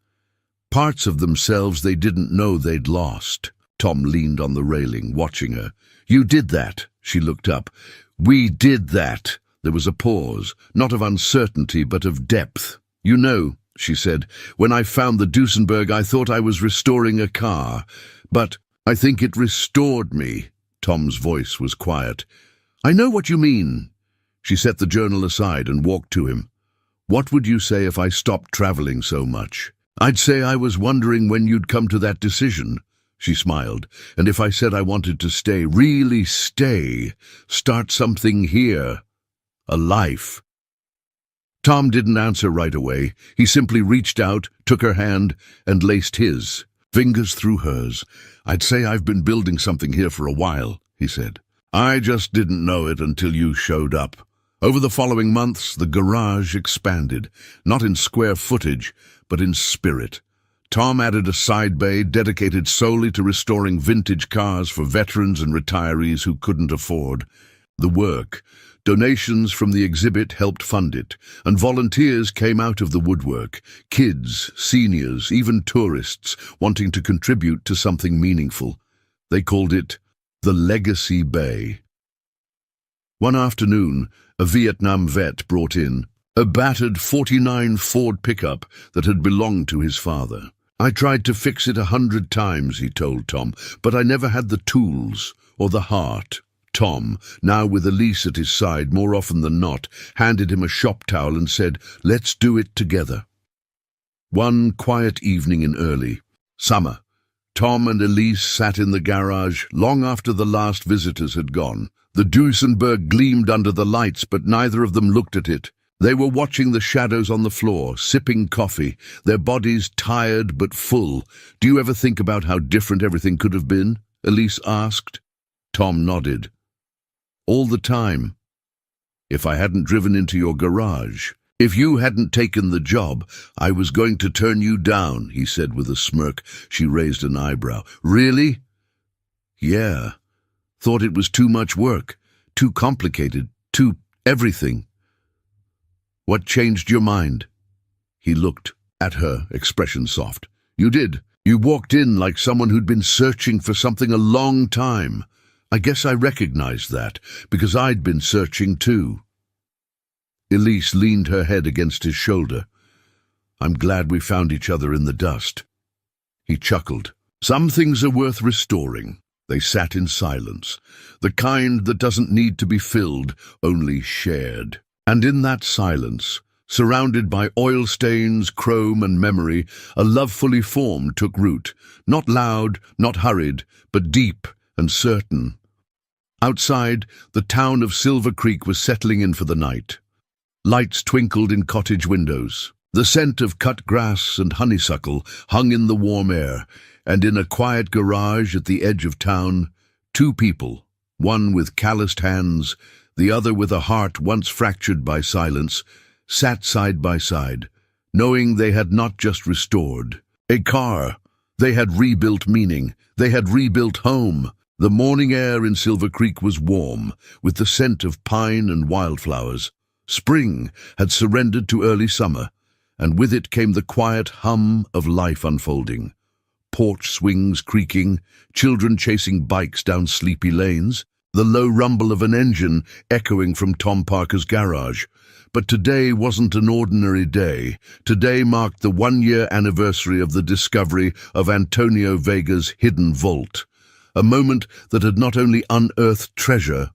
parts of themselves they didn't know they'd lost." Tom leaned on the railing, watching her. "You did that." She looked up. "We did that," There was a pause, not of uncertainty but of depth. "You know," she said, "when I found the Duesenberg I thought I was restoring a car. But I think it restored me." Tom's voice was quiet. "I know what you mean." She set the journal aside and walked to him. "What would you say if I stopped traveling so much?" "I'd say I was wondering when you'd come to that decision." She smiled. "And if I said I wanted to stay, really stay, start something here, a life?" Tom didn't answer right away. He simply reached out, took her hand, and laced his, fingers through hers. "I'd say I've been building something here for a while," he said. "I just didn't know it until you showed up." Over the following months, the garage expanded, not in square footage, but in spirit. Tom added a side bay dedicated solely to restoring vintage cars for veterans and retirees who couldn't afford the work. Donations from the exhibit helped fund it, and volunteers came out of the woodwork. Kids, seniors, even tourists wanting to contribute to something meaningful. They called it the Legacy Bay. One afternoon, a Vietnam vet brought in a battered '49 Ford pickup that had belonged to his father. "I tried to fix it 100 times, he told Tom, "but I never had the tools or the heart." Tom, now with Elise at his side more often than not, handed him a shop towel and said, "Let's do it together." One quiet evening in early summer, Tom and Elise sat in the garage long after the last visitors had gone. The Duesenberg gleamed under the lights, but neither of them looked at it. They were watching the shadows on the floor, sipping coffee, their bodies tired but full. "Do you ever think about how different everything could have been?" Elise asked. Tom nodded. "All the time. If I hadn't driven into your garage, if you hadn't taken the job, I was going to turn you down," he said with a smirk. She raised an eyebrow. "Really?" "Yeah. Thought it was too much work, too complicated, too everything." "What changed your mind?" He looked at her, expression soft. "You did. You walked in like someone who'd been searching for something a long time. I guess I recognized that, because I'd been searching too." Elise leaned her head against his shoulder. "I'm glad we found each other in the dust." He chuckled. "Some things are worth restoring." They sat in silence, the kind that doesn't need to be filled, only shared. And in that silence, surrounded by oil stains, chrome, and memory, a love fully formed took root, not loud, not hurried, but deep and certain. Outside, the town of Silver Creek was settling in for the night. Lights twinkled in cottage windows. The scent of cut grass and honeysuckle hung in the warm air, and in a quiet garage at the edge of town, two people, one with calloused hands, the other with a heart once fractured by silence, sat side by side, knowing they had not just restored a car. They had rebuilt meaning. They had rebuilt home. The morning air in Silver Creek was warm, with the scent of pine and wildflowers. Spring had surrendered to early summer, and with it came the quiet hum of life unfolding. Porch swings creaking, children chasing bikes down sleepy lanes, the low rumble of an engine echoing from Tom Parker's garage. But today wasn't an ordinary day. Today marked the 1-year anniversary of the discovery of Antonio Vega's hidden vault, a moment that had not only unearthed treasure,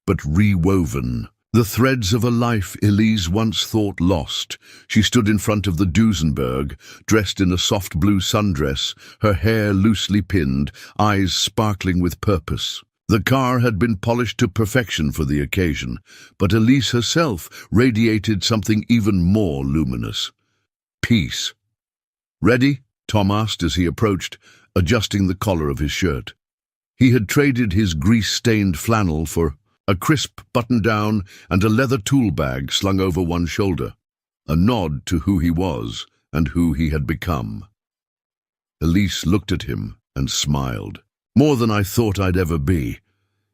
but rewoven the threads of a life Elise once thought lost. She stood in front of the Duesenberg, dressed in a soft blue sundress, her hair loosely pinned, eyes sparkling with purpose. The car had been polished to perfection for the occasion, but Elise herself radiated something even more luminous. Peace. "Ready?" Tom asked as he approached, adjusting the collar of his shirt. He had traded his grease-stained flannel for a crisp button-down and a leather tool bag slung over one shoulder, a nod to who he was and who he had become. Elise looked at him and smiled. "More than I thought I'd ever be."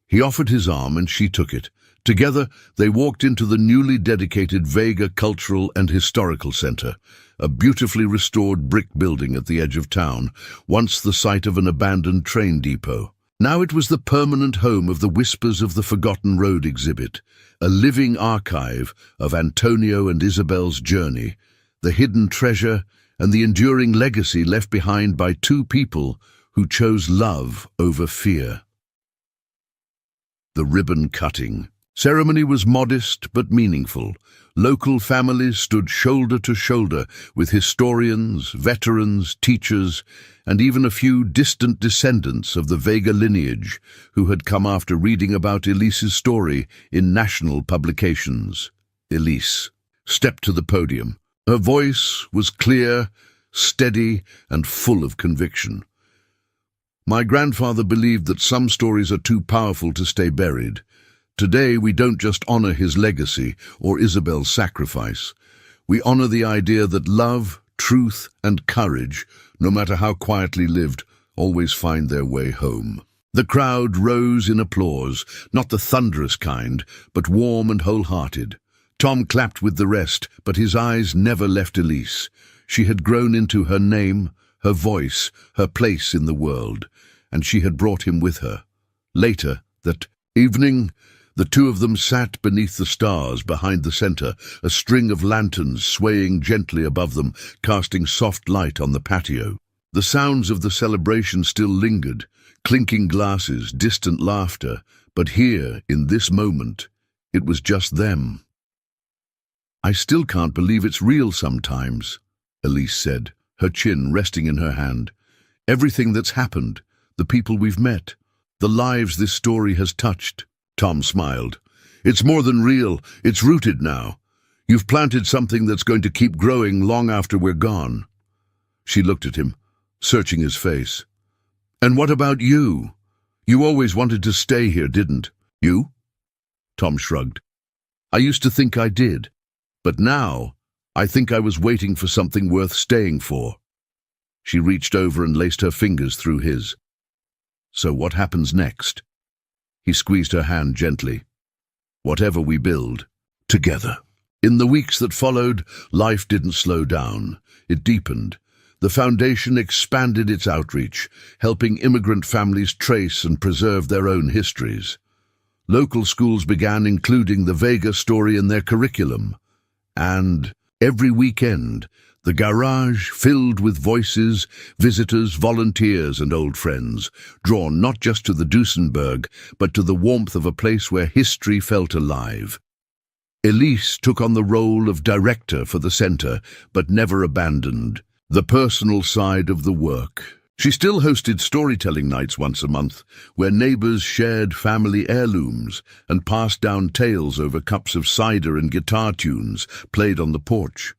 He offered his arm and she took it. Together, they walked into the newly dedicated Vega Cultural and Historical Center, a beautifully restored brick building at the edge of town, once the site of an abandoned train depot. Now it was the permanent home of the Whispers of the Forgotten Road exhibit, a living archive of Antonio and Isabel's journey, the hidden treasure and the enduring legacy left behind by two people who chose love over fear. The ribbon cutting ceremony was modest but meaningful. Local families stood shoulder to shoulder with historians, veterans, teachers, and even a few distant descendants of the Vega lineage who had come after reading about Elise's story in national publications. Elise stepped to the podium. Her voice was clear, steady, and full of conviction. My grandfather believed that some stories are too powerful to stay buried. Today, we don't just honor his legacy or Isabel's sacrifice. We honor the idea that love, truth, and courage, no matter how quietly lived, always find their way home. The crowd rose in applause, not the thunderous kind, but warm and wholehearted. Tom clapped with the rest, but his eyes never left Elise. She had grown into her name, her voice, her place in the world, and she had brought him with her. Later, that evening, the two of them sat beneath the stars behind the center, a string of lanterns swaying gently above them, casting soft light on the patio. The sounds of the celebration still lingered, clinking glasses, distant laughter, but here, in this moment, it was just them. "I still can't believe it's real sometimes," Elise said, her chin resting in her hand. "Everything that's happened, the people we've met, the lives this story has touched." Tom smiled. "It's more than real, it's rooted now. You've planted something that's going to keep growing long after we're gone." She looked at him, searching his face. "And what about you? You always wanted to stay here, didn't you?" Tom shrugged. "I used to think I did, but now I think I was waiting for something worth staying for." She reached over and laced her fingers through his. "So what happens next?" He squeezed her hand gently. "Whatever we build, together." In the weeks that followed, life didn't slow down. It deepened. The foundation expanded its outreach, helping immigrant families trace and preserve their own histories. Local schools began including the Vega story in their curriculum. And every weekend, the garage filled with voices, visitors, volunteers, and old friends, drawn not just to the Duesenberg, but to the warmth of a place where history felt alive. Elise took on the role of director for the center, but never abandoned the personal side of the work. She still hosted storytelling nights once a month, where neighbors shared family heirlooms and passed down tales over cups of cider and guitar tunes played on the porch.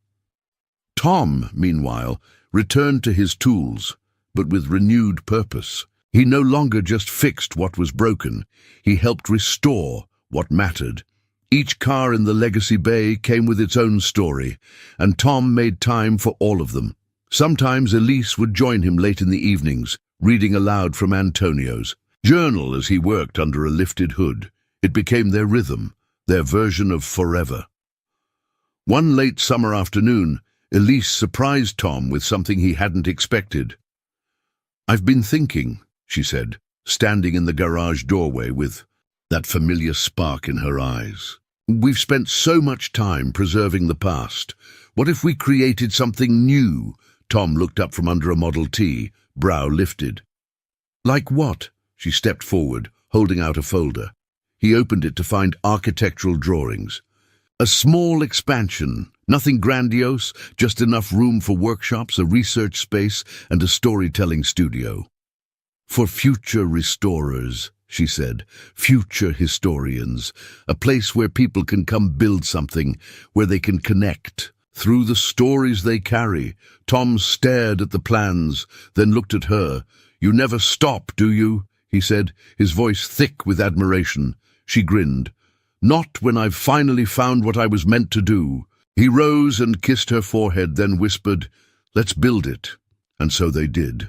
Tom, meanwhile, returned to his tools, but with renewed purpose. He no longer just fixed what was broken, he helped restore what mattered. Each car in the Legacy Bay came with its own story, and Tom made time for all of them. Sometimes Elise would join him late in the evenings, reading aloud from Antonio's journal as he worked under a lifted hood. It became their rhythm, their version of forever. One late summer afternoon, Elise surprised Tom with something he hadn't expected. "I've been thinking," she said, standing in the garage doorway with that familiar spark in her eyes. "We've spent so much time preserving the past. What if we created something new?" Tom looked up from under a Model T, brow lifted. "Like what?" She stepped forward, holding out a folder. He opened it to find architectural drawings. A small expansion, nothing grandiose, just enough room for workshops, a research space, and a storytelling studio. "For future restorers," she said, "future historians, a place where people can come build something, where they can connect. Through the stories they carry." Tom stared at the plans, then looked at her. "You never stop, do you?" he said, his voice thick with admiration. She grinned. "Not when I've finally found what I was meant to do." He rose and kissed her forehead, then whispered, "Let's build it." And so they did.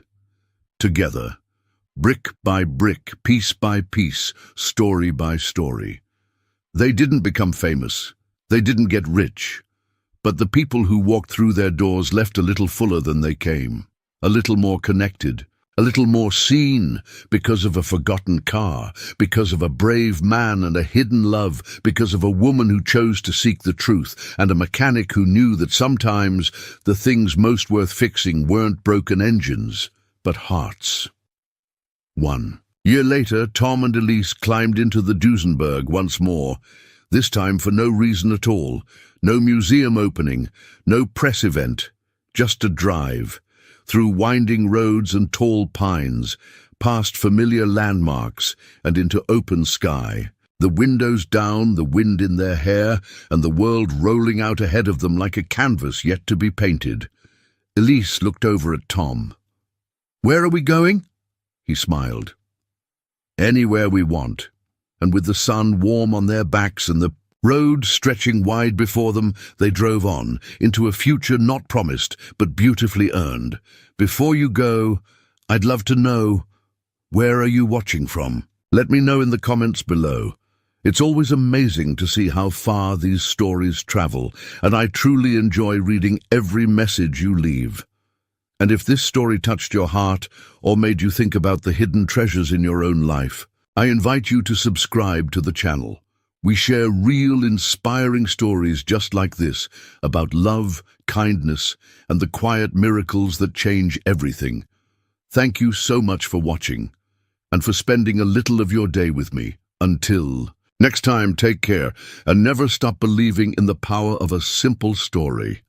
Together. Brick by brick, piece by piece, story by story. They didn't become famous. They didn't get rich. But the people who walked through their doors left a little fuller than they came, a little more connected, a little more seen because of a forgotten car, because of a brave man and a hidden love, because of a woman who chose to seek the truth, and a mechanic who knew that sometimes the things most worth fixing weren't broken engines, but hearts. 1 year later, Tom and Elise climbed into the Duesenberg once more, this time for no reason at all. No museum opening, no press event, just a drive, through winding roads and tall pines, past familiar landmarks and into open sky. The windows down, the wind in their hair, and the world rolling out ahead of them like a canvas yet to be painted. Elise looked over at Tom. "Where are we going?" He smiled. "Anywhere we want." And with the sun warm on their backs and the road stretching wide before them, they drove on, into a future not promised, but beautifully earned. Before you go, I'd love to know, where are you watching from? Let me know in the comments below. It's always amazing to see how far these stories travel, and I truly enjoy reading every message you leave. And if this story touched your heart, or made you think about the hidden treasures in your own life, I invite you to subscribe to the channel. We share real, inspiring stories just like this, about love, kindness, and the quiet miracles that change everything. Thank you so much for watching, and for spending a little of your day with me. Until next time, take care, and never stop believing in the power of a simple story.